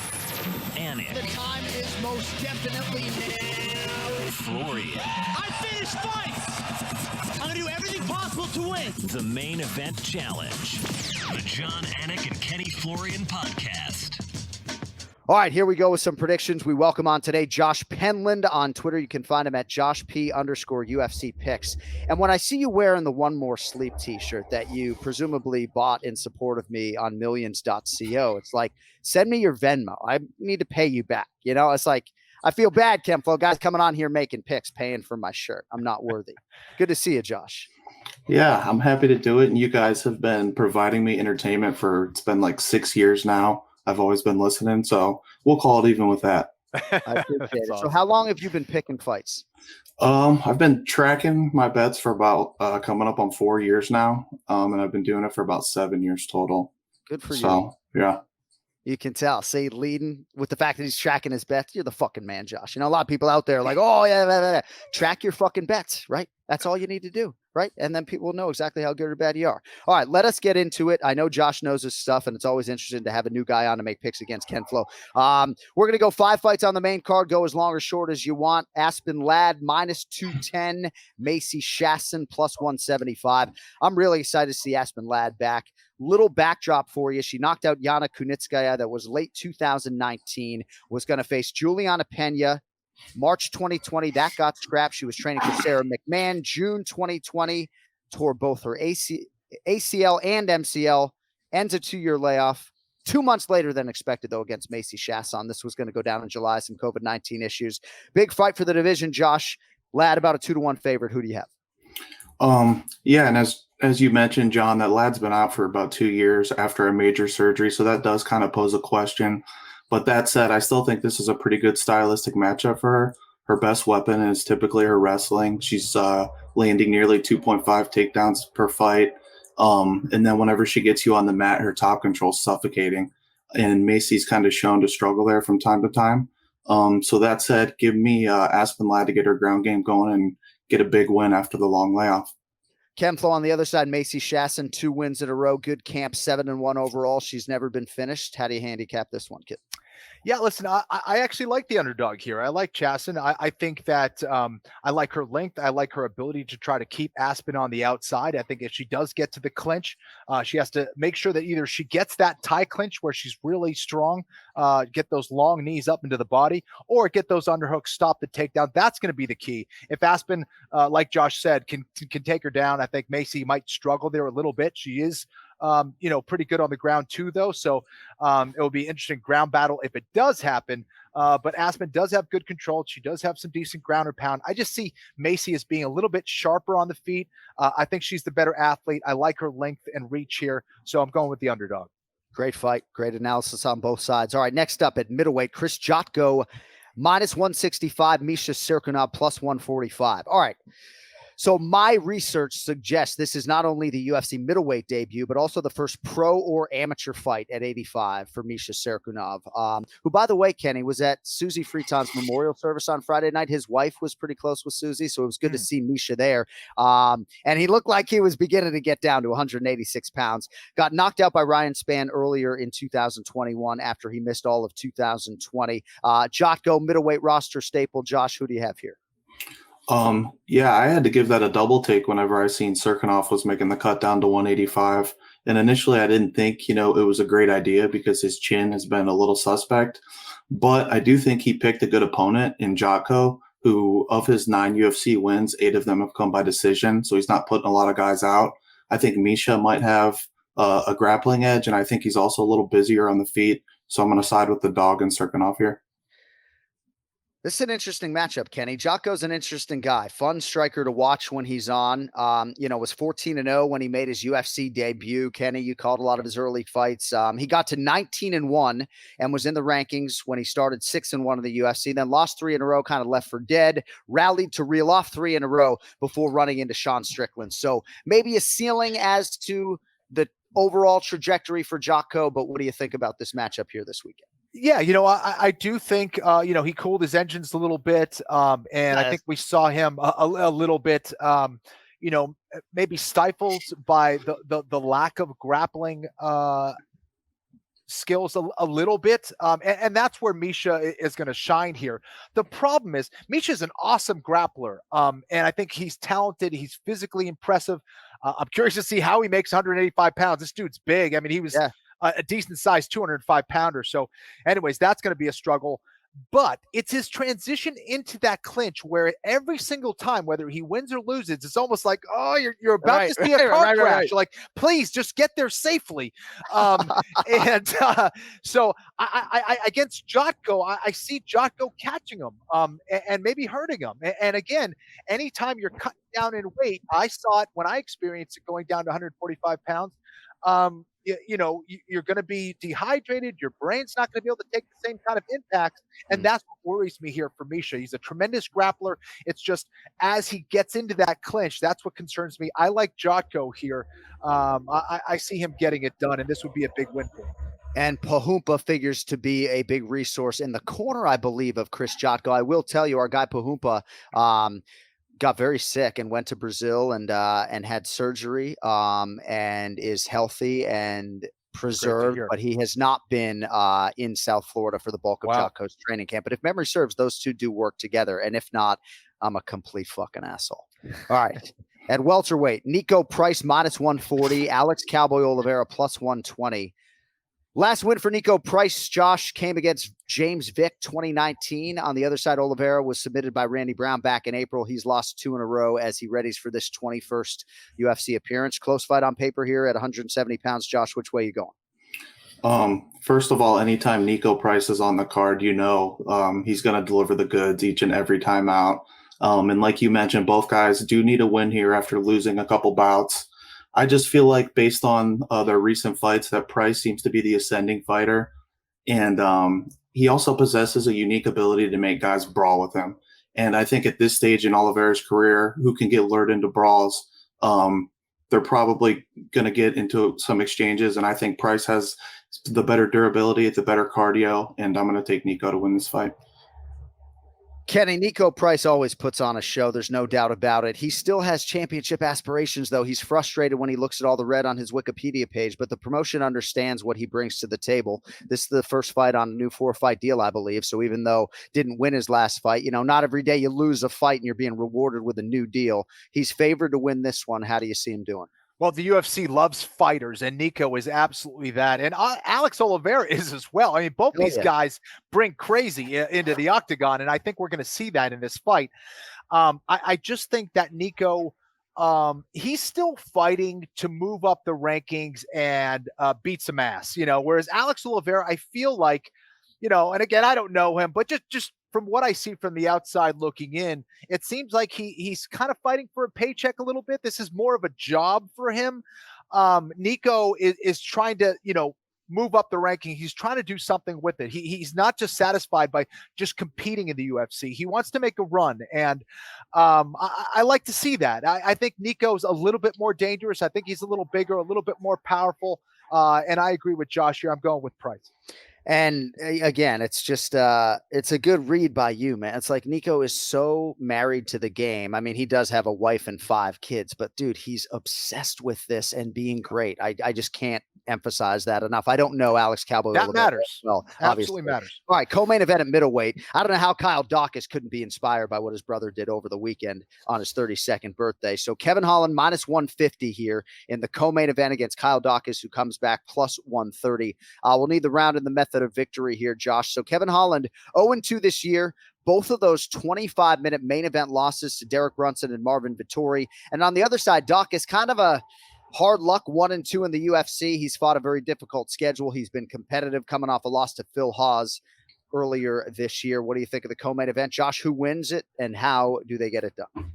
[SPEAKER 1] Anik.
[SPEAKER 4] The time is most definitely now.
[SPEAKER 1] Florian.
[SPEAKER 4] I finish fights. I'm gonna do everything possible to win.
[SPEAKER 1] The main event challenge. The Jon Anik and Kenny Florian podcast.
[SPEAKER 7] All right, here we go with some predictions. We welcome on today Josh Penland on Twitter. You can find him at JoshP_UFC picks. And when I see you wearing the One More Sleep t-shirt that you presumably bought in support of me on millions.co, it's like, send me your Venmo. I need to pay you back. It's like, I feel bad, Kempflo. Guys coming on here making picks, paying for my shirt. I'm not worthy. Good to see you, Josh.
[SPEAKER 11] Yeah, I'm happy to do it. And you guys have been providing me entertainment it's been like 6 years now. I've always been listening, so we'll call it even with that.
[SPEAKER 7] I appreciate it. Awesome. So how long have you been picking fights?
[SPEAKER 11] I've been tracking my bets for about coming up on 4 years now, and I've been doing it for about 7 years total.
[SPEAKER 7] Good for you.
[SPEAKER 11] So, yeah.
[SPEAKER 7] You can tell. See, leading with the fact that he's tracking his bets. You're the fucking man, Josh. A lot of people out there are like, oh, yeah. Track your fucking bets, right? That's all you need to do, right? And then people will know exactly how good or bad you are. All right, let us get into it. I know Josh knows his stuff, and it's always interesting to have a new guy on to make picks against Kempflo. We're going to go 5 fights on the main card. Go as long or short as you want. Aspen Ladd, -210. Macy Shasson, +175. I'm really excited to see Aspen Ladd back. Little backdrop for you. She knocked out Yana Kunitskaya. That was late 2019. Was going to face Juliana Pena. March 2020, that got scrapped. She was training for Sarah McMahon. June 2020, tore both her ACL and MCL. Ends a 2-year layoff. 2 months later than expected, though, against Macy Shasson. This was going to go down in July, some COVID-19 issues. Big fight for the division, Josh. Ladd, about a 2-1 favorite. Who do you have?
[SPEAKER 11] Yeah, and as you mentioned, John, that Ladd's been out for about 2 years after a major surgery, so that does kind of pose a question. But that said, I still think this is a pretty good stylistic matchup for her. Her best weapon is typically her wrestling. She's landing nearly 2.5 takedowns per fight. And then whenever she gets you on the mat, her top control's suffocating. And Macy's kind of shown to struggle there from time to time. So that said, give me Aspen Ladd to get her ground game going and get a big win after the long layoff.
[SPEAKER 7] Kempflo on the other side, Macy Shasson, 2 wins in a row. Good camp, 7-1 overall. She's never been finished. How do you handicap this one, kid?
[SPEAKER 8] Yeah, listen, I actually like the underdog here. I like Chasson. I think that I like her length. I like her ability to try to keep Aspen on the outside. I think if she does get to the clinch, she has to make sure that either she gets that tie clinch where she's really strong, get those long knees up into the body, or get those underhooks, stop the takedown. That's going to be the key. If Aspen, like Josh said, can take her down, I think Macy might struggle there a little bit. She is pretty good on the ground too, though. So it will be an interesting ground battle if it does happen. But Aspen does have good control. She does have some decent ground or pound. I just see Macy as being a little bit sharper on the feet. I think she's the better athlete. I like her length and reach here. So I'm going with the underdog.
[SPEAKER 7] Great fight. Great analysis on both sides. All right, next up at middleweight, Chris Jotko, -165, Misha Serkinov, +145. All right. So my research suggests this is not only the UFC middleweight debut, but also the first pro or amateur fight at 85 for Misha Serkunov, who, by the way, Kenny, was at Susie Freeton's memorial service on Friday night. His wife was pretty close with Susie, so it was good to see Misha there. And he looked like he was beginning to get down to 186 pounds. Got knocked out by Ryan Spann earlier in 2021 after he missed all of 2020. Jotko, middleweight roster staple. Josh, who do you have here?
[SPEAKER 11] Yeah, I had to give that a double take whenever I seen Serkinov was making the cut down to 185. And initially I didn't think, it was a great idea because his chin has been a little suspect. But I do think he picked a good opponent in Jotko, who of his 9 UFC wins, 8 of them have come by decision. So he's not putting a lot of guys out. I think Misha might have a grappling edge, and I think he's also a little busier on the feet. So I'm going to side with the dog and Serkinov here.
[SPEAKER 7] This is an interesting matchup, Kenny. Jotko's an interesting guy. Fun striker to watch when he's on. Was 14-0 when he made his UFC debut. Kenny, you called a lot of his early fights. He got to 19-1 and was in the rankings when he started 6-1 in the UFC, then lost 3 in a row, kind of left for dead, rallied to reel off 3 in a row before running into Sean Strickland. So maybe a ceiling as to the overall trajectory for Jotko, but what do you think about this matchup here this weekend?
[SPEAKER 8] Yeah, I do think, he cooled his engines a little bit. And I think we saw him a little bit, maybe stifled by the lack of grappling skills a little bit. And that's where Misha is going to shine here. The problem is Misha's an awesome grappler. And I think he's talented. He's physically impressive. I'm curious to see how he makes 185 pounds. This dude's big. I mean, he was a decent size 205 pounder. So anyways, that's going to be a struggle, but it's his transition into that clinch where every single time, whether he wins or loses, it's almost like, oh, you're about to see a car crash. Like, please just get there safely. So I against Jotko, I see Jotko catching him and maybe hurting him. And again, anytime you're cutting down in weight, I saw it when I experienced it going down to 145 pounds. You're going to be dehydrated. Your brain's not going to be able to take the same kind of impacts. And that's what worries me here for Misha. He's a tremendous grappler. It's just as he gets into that clinch, that's what concerns me. I like Jotko here. I see him getting it done, and this would be a big win for him.
[SPEAKER 7] And Pahumpa figures to be a big resource in the corner, I believe, of Chris Jotko. I will tell you, our guy Pahumpa, got very sick and went to Brazil and had surgery and is healthy and preserved, but he has not been in South Florida for the bulk of Jotko's training camp. But if memory serves, those two do work together. And if not, I'm a complete fucking asshole. All right. At welterweight, Nico Price minus 140, Alex Cowboy Oliveira plus 120. Last win for Nico Price, Josh, came against James Vick 2019. On the other side, Oliveira was submitted by Randy Brown back in April. He's lost 2 in a row as he readies for this 21st UFC appearance. Close fight on paper here at 170 pounds. Josh, which way are you going?
[SPEAKER 11] First of all, anytime Nico Price is on the card, he's going to deliver the goods each and every time out. And like you mentioned, both guys do need a win here after losing a couple bouts. I just feel like based on their recent fights that Price seems to be the ascending fighter. And he also possesses a unique ability to make guys brawl with him. And I think at this stage in Oliveira's career, who can get lured into brawls, they're probably going to get into some exchanges. And I think Price has the better durability, the better cardio. And I'm going to take Nico to win this fight.
[SPEAKER 7] Kenny, Nico Price always puts on a show. There's no doubt about it. He still has championship aspirations, though. He's frustrated when he looks at all the red on his Wikipedia page, but the promotion understands what he brings to the table. This is the first fight on a new 4-fight deal, I believe. So even though didn't win his last fight, not every day you lose a fight and you're being rewarded with a new deal. He's favored to win this one. How do you see him doing?
[SPEAKER 8] Well, the UFC loves fighters, and Nico is absolutely that. And Alex Oliveira is as well. I mean, both these guys bring crazy into the octagon, and I think we're going to see that in this fight. I just think that Nico, he's still fighting to move up the rankings and beat some ass, whereas Alex Oliveira, I feel like, and again, I don't know him, but just from what I see from the outside looking in, it seems like he's kind of fighting for a paycheck a little bit. This is more of a job for him. Nico is trying to, move up the ranking. He's trying to do something with it. He's not just satisfied by just competing in the UFC. He wants to make a run, and I like to see that. I think Nico's a little bit more dangerous. I think he's a little bigger, a little bit more powerful, and I agree with Josh here. I'm going with Price.
[SPEAKER 7] And again, it's just it's a good read by you, man. It's like Nico is so married to the game. I mean, he does have a wife and 5 kids, but dude, he's obsessed with this and being great. I just can't emphasize that enough. I don't know Alex Cowboy.
[SPEAKER 8] That matters.
[SPEAKER 7] Well,
[SPEAKER 8] absolutely
[SPEAKER 7] obviously
[SPEAKER 8] matters.
[SPEAKER 7] All right, co-main event at middleweight. I don't know how Kyle Dawkins couldn't be inspired by what his brother did over the weekend on his 32nd birthday. So Kevin Holland minus 150 here in the co-main event against Kyle Dawkins, who comes back plus 130. We'll need the round in the method of victory here, Josh. So Kevin Holland 0-2 this year. Both of those 25-minute main event losses to Derek Brunson and Marvin Vettori. And on the other side, Dawkins kind of a hard luck 1-2 in the UFC. He's fought a very difficult schedule. He's been competitive, coming off a loss to Phil Hawes earlier this year. What do you think of the co-main event, Josh? Who wins it, and how do they get it done?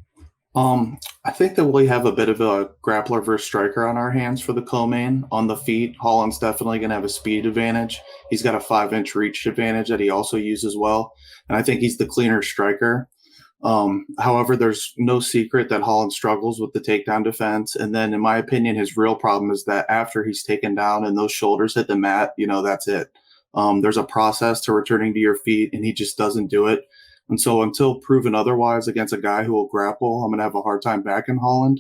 [SPEAKER 11] I think that we have a bit of a grappler versus striker on our hands for the co-main. On the feet, Holland's definitely going to have a speed advantage. He's got a 5-inch reach advantage that he also uses well, and I think he's the cleaner striker. However, there's no secret that Holland struggles with the takedown defense, and then in my opinion, his real problem is that after he's taken down and those shoulders hit the mat, that's it. There's a process to returning to your feet, and he just doesn't do it. And so until proven otherwise against a guy who will grapple, I'm going to have a hard time backing Holland.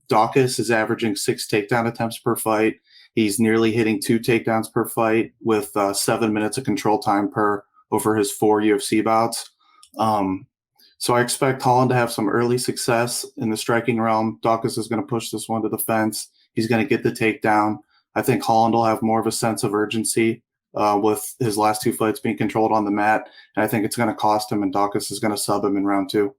[SPEAKER 11] Dawkins is averaging 6 takedown attempts per fight. He's nearly hitting 2 takedowns per fight with 7 minutes of control time per over his 4 UFC bouts. So I expect Holland to have some early success in the striking realm. Dawkins is going to push this one to the fence. He's going to get the takedown. I think Holland will have more of a sense of urgency with his last 2 fights being controlled on the mat. And I think it's going to cost him, and Dawkins is going to sub him in round 2.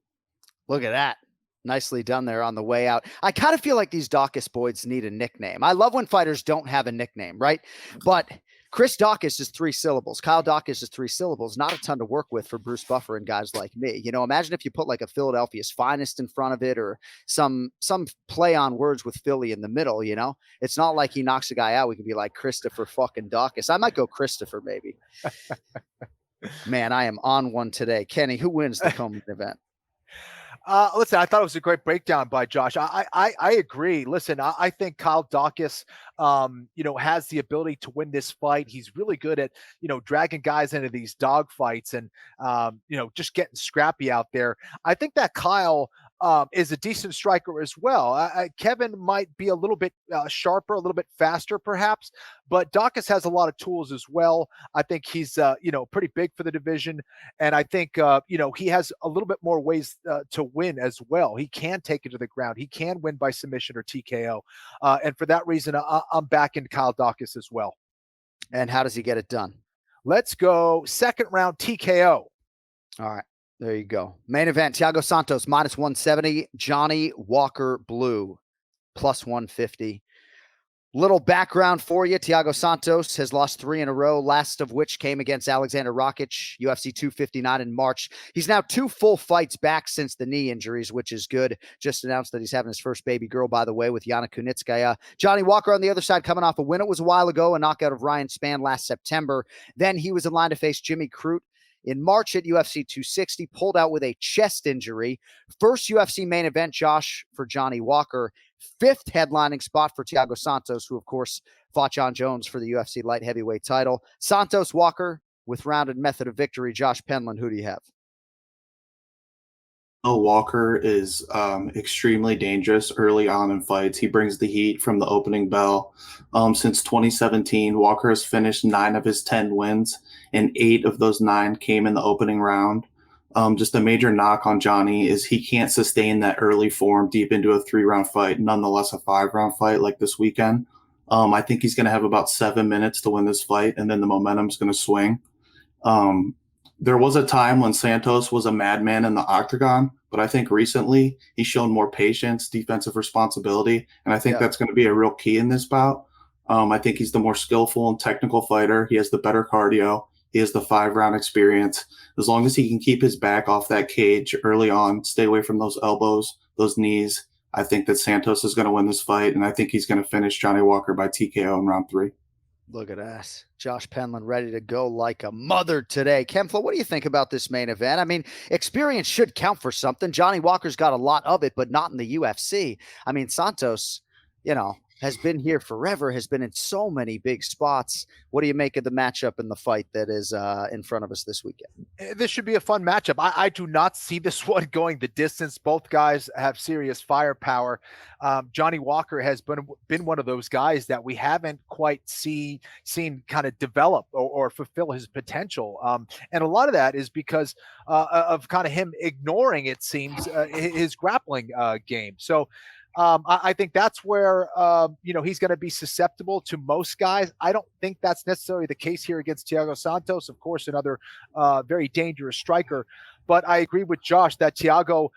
[SPEAKER 7] Look at that. Nicely done there on the way out. I kind of feel like these Dawkins boys need a nickname. I love when fighters don't have a nickname, right? But Chris Dawkins is 3 syllables. Kyle Dawkins is 3 syllables. Not a ton to work with for Bruce Buffer and guys like me. Imagine if you put like a Philadelphia's Finest in front of it, or some play on words with Philly in the middle. It's not like he knocks a guy out. We could be like Christopher fucking Dawkins. I might go Christopher maybe. Man, I am on one today. Kenny, who wins the co-main event?
[SPEAKER 8] Listen, I thought it was a great breakdown by Josh. I agree. Listen, I think Kyle Dawkins, has the ability to win this fight. He's really good at, dragging guys into these dog fights and, just getting scrappy out there. I think that Kyle is a decent striker as well. Kevin might be a little bit sharper, a little bit faster perhaps, but Dawkins has a lot of tools as well. I think he's, pretty big for the division. And I think, he has a little bit more ways to win as well. He can take it to the ground. He can win by submission or TKO. And for that reason, I'm backing Kyle Dawkins as well.
[SPEAKER 7] And how does he get it done?
[SPEAKER 8] Let's go second round TKO.
[SPEAKER 7] All right. There you go. Main event, Thiago Santos minus 170, Johnny Walker Blue plus 150. Little background for you. Thiago Santos has lost 3 in a row, last of which came against Alexander Rakic, UFC 259 in March. He's now 2 full fights back since the knee injuries, which is good. Just announced that he's having his first baby girl, by the way, with Yana Kunitskaya. Johnny Walker on the other side coming off a win. It was a while ago, a knockout of Ryan Spann last September. Then he was in line to face Jimmy Crute in March at UFC 260, pulled out with a chest injury. First UFC main event, Josh, for Johnny Walker. 5th headlining spot for Thiago Santos, who, of course, fought John Jones for the UFC light heavyweight title. Santos Walker with rounded method of victory. Josh Penland, who do you have?
[SPEAKER 11] Walker is extremely dangerous early on in fights. He brings the heat from the opening bell. Since 2017, Walker has finished 9 of his 10 wins, and 8 of those 9 came in the opening round. Just a major knock on Johnny is he can't sustain that early form deep into a 3-round fight, nonetheless a 5-round fight like this weekend. I think he's going to have about 7 minutes to win this fight, and then the momentum's going to swing. There was a time when Santos was a madman in the octagon, but I think recently he's shown more patience, defensive responsibility, and I think that's going to be a real key in this bout. I think he's the more skillful and technical fighter. He has the better cardio. He has the 5-round experience. As long as he can keep his back off that cage early on, stay away from those elbows, those knees, I think that Santos is going to win this fight, and I think he's going to finish Johnny Walker by TKO in round 3.
[SPEAKER 7] Look at us. Josh Penland ready to go like a mother today. Kemflo, what do you think about this main event? I mean, experience should count for something. Johnny Walker's got a lot of it, but not in the UFC. I mean, Santos, has been here forever, has been in so many big spots. What do you make of the matchup and the fight that is in front of us this weekend?
[SPEAKER 8] This should be a fun matchup. I do not see this one going the distance. Both guys have serious firepower. Johnny Walker has been one of those guys that we haven't quite seen kind of develop or fulfill his potential. And a lot of that is because of kind of him ignoring, it seems, his grappling game. So I think that's where, he's going to be susceptible to most guys. I don't think that's necessarily the case here against Thiago Santos. Of course, another very dangerous striker. But I agree with Josh that Thiago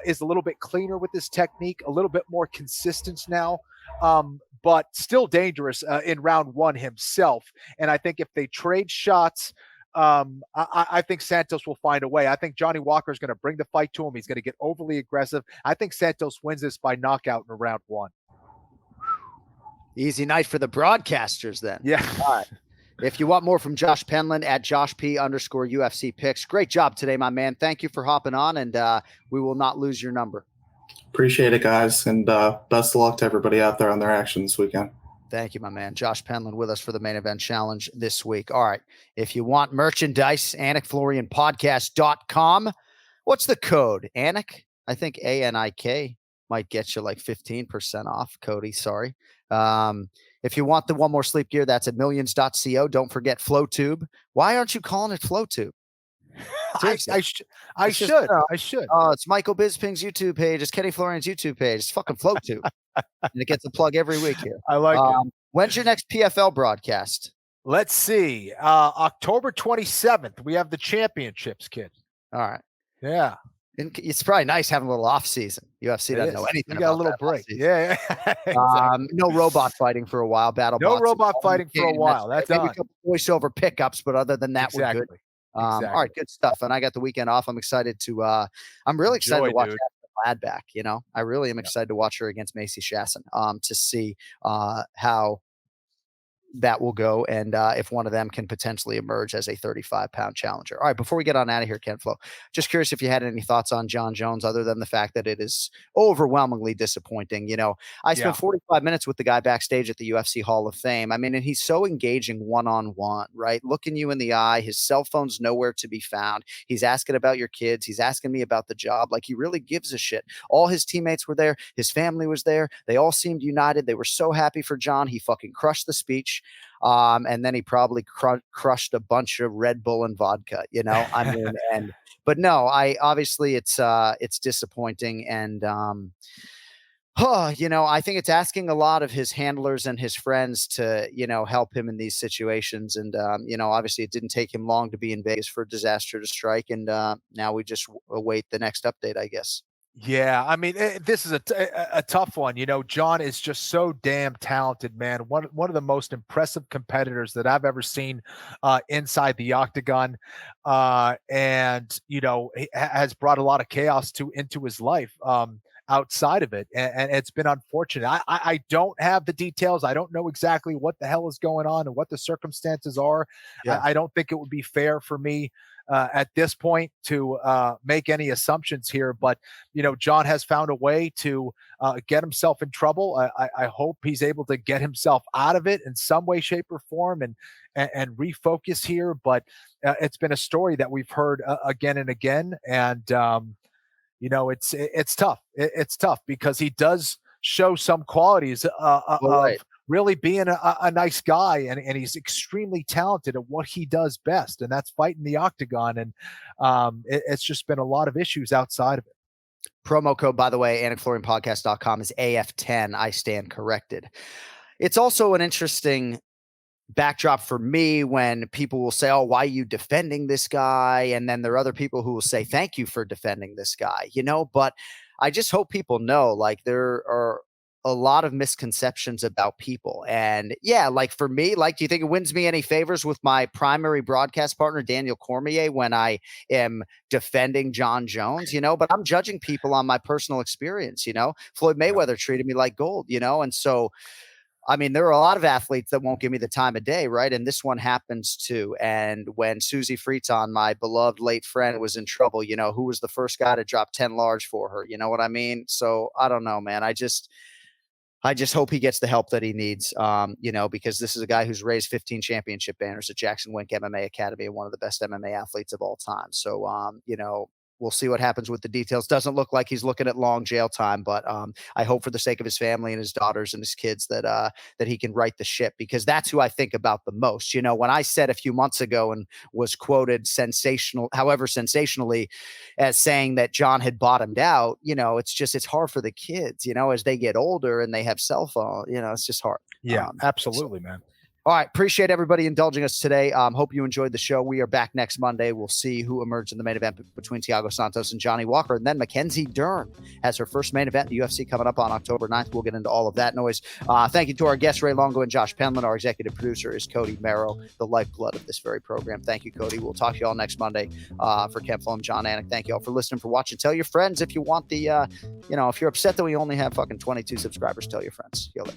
[SPEAKER 8] is a little bit cleaner with his technique, a little bit more consistent now, but still dangerous in round one himself. And I think if they trade shots, I think Santos will find a way. I think Johnny Walker is going to bring the fight to him. He's going to get overly aggressive. I think Santos wins this by knockout in round one.
[SPEAKER 7] Easy night for the broadcasters then.
[SPEAKER 8] Yeah.
[SPEAKER 7] All right. If you want more from Josh Penland at JoshP_UFC picks. Great job today, my man. Thank you for hopping on, and we will not lose your number.
[SPEAKER 11] Appreciate it, guys. And best of luck to everybody out there on their action this weekend.
[SPEAKER 7] Thank you, my man. Josh Penland with us for the main event challenge this week. All right. If you want merchandise, AnikFlorianPodcast.com. What's the code? Anik? I think ANIK might get you like 15% off. Cody, sorry. If you want the One More Sleep gear, that's at millions.co. Don't forget FlowTube. Why aren't you calling it FlowTube?
[SPEAKER 8] I should.
[SPEAKER 7] Oh, it's Michael Bisping's YouTube page. It's Kenny Florian's YouTube page. It's fucking FlowTube. And it gets a plug every week here.
[SPEAKER 8] I like it.
[SPEAKER 7] When's your next PFL broadcast?
[SPEAKER 8] Let's see. October 27th. We have the championships, kid.
[SPEAKER 7] All right.
[SPEAKER 8] Yeah.
[SPEAKER 7] It's probably nice having a little off season. UFC doesn't know anything.
[SPEAKER 8] You got a little break. Yeah. Exactly.
[SPEAKER 7] No robot fighting for a while.
[SPEAKER 8] No robot fighting for a while. That's
[SPEAKER 7] maybe
[SPEAKER 8] done.
[SPEAKER 7] a couple voiceover pickups, but other than that, we're good. All right, good stuff. And I got the weekend off. I'm excited to. I'm really excited to watch Lad back. I really am excited to watch her against Macy Shasson. To see how that will go, and if one of them can potentially emerge as a 35-pound challenger. All right, before we get on out of here, Ken Flo, just curious if you had any thoughts on Jon Jones, other than the fact that it is overwhelmingly disappointing. I spent 45 minutes with the guy backstage at the UFC Hall of Fame. I mean, and he's so engaging one-on-one, right? Looking you in the eye. His cell phone's nowhere to be found. He's asking about your kids. He's asking me about the job. Like, he really gives a shit. All his teammates were there. His family was there. They all seemed united. They were so happy for Jon. He fucking crushed the speech. And then he probably crushed a bunch of Red Bull and vodka, I mean, but no, obviously it's disappointing. And, I think it's asking a lot of his handlers and his friends to, help him in these situations. And, obviously it didn't take him long to be in Vegas for a disaster to strike. And now we just await the next update, I guess.
[SPEAKER 8] Yeah, I mean, this is a tough one. Jon is just so damn talented, man. One of the most impressive competitors that I've ever seen inside the octagon, and he has brought a lot of chaos into his life outside of it, and it's been unfortunate. I don't have the details. I don't know exactly what the hell is going on and what the circumstances are. Yeah. I don't think it would be fair for me at this point to make any assumptions here, but Jon has found a way to get himself in trouble. I hope he's able to get himself out of it in some way, shape, or form, and refocus here. But it's been a story that we've heard again and again, and it's tough. It's tough because he does show some qualities of really being a nice guy, and he's extremely talented at what he does best, and that's fighting the octagon. And it's just been a lot of issues outside of it.
[SPEAKER 7] Promo code, by the way, AnikFlorianPodcast.com is AF10. I stand corrected. It's also an interesting backdrop for me when people will say, oh, why are you defending this guy? And then there are other people who will say, thank you for defending this guy, but I just hope people know, like, there are a lot of misconceptions about people. And like, for me, like, do you think it wins me any favors with my primary broadcast partner, Daniel Cormier, when I am defending Jon Jones, but I'm judging people on my personal experience. Floyd Mayweather treated me like gold, and so I mean, there are a lot of athletes that won't give me the time of day, right? And this one happens too. And when Susie Friton, my beloved late friend, was in trouble, you know, who was the first guy to drop 10 large for her? You know what I mean? So I don't know, man. I just hope he gets the help that he needs, you know, because this is a guy who's raised 15 championship banners at Jackson Wink MMA Academy and one of the best MMA athletes of all time. So, you know, we'll see what happens with the details. Doesn't look like he's looking at long jail time, but I hope for the sake of his family and his daughters and his kids that that he can right the ship, because that's who I think about the most. You know, when I said a few months ago and was quoted sensationally as saying that Jon had bottomed out, you know, it's hard for the kids, you know, as they get older and they have cell phone, you know, it's just hard.
[SPEAKER 8] Yeah, absolutely, man.
[SPEAKER 7] All right. Appreciate everybody indulging us today. Hope you enjoyed the show. We are back next Monday. We'll see who emerged in the main event between Thiago Santos and Johnny Walker. And then Mackenzie Dern has her first main event in the UFC coming up on October 9th. We'll get into all of that noise. Thank you to our guests, Ray Longo and Josh Penland. Our executive producer is Cody Merrow, the lifeblood of this very program. Thank you, Cody. We'll talk to you all next Monday. For Ken Flo and Jon Anik, thank you all for listening, for watching. Tell your friends if you want the, you know, if you're upset that we only have fucking 22 subscribers, tell your friends. See you later.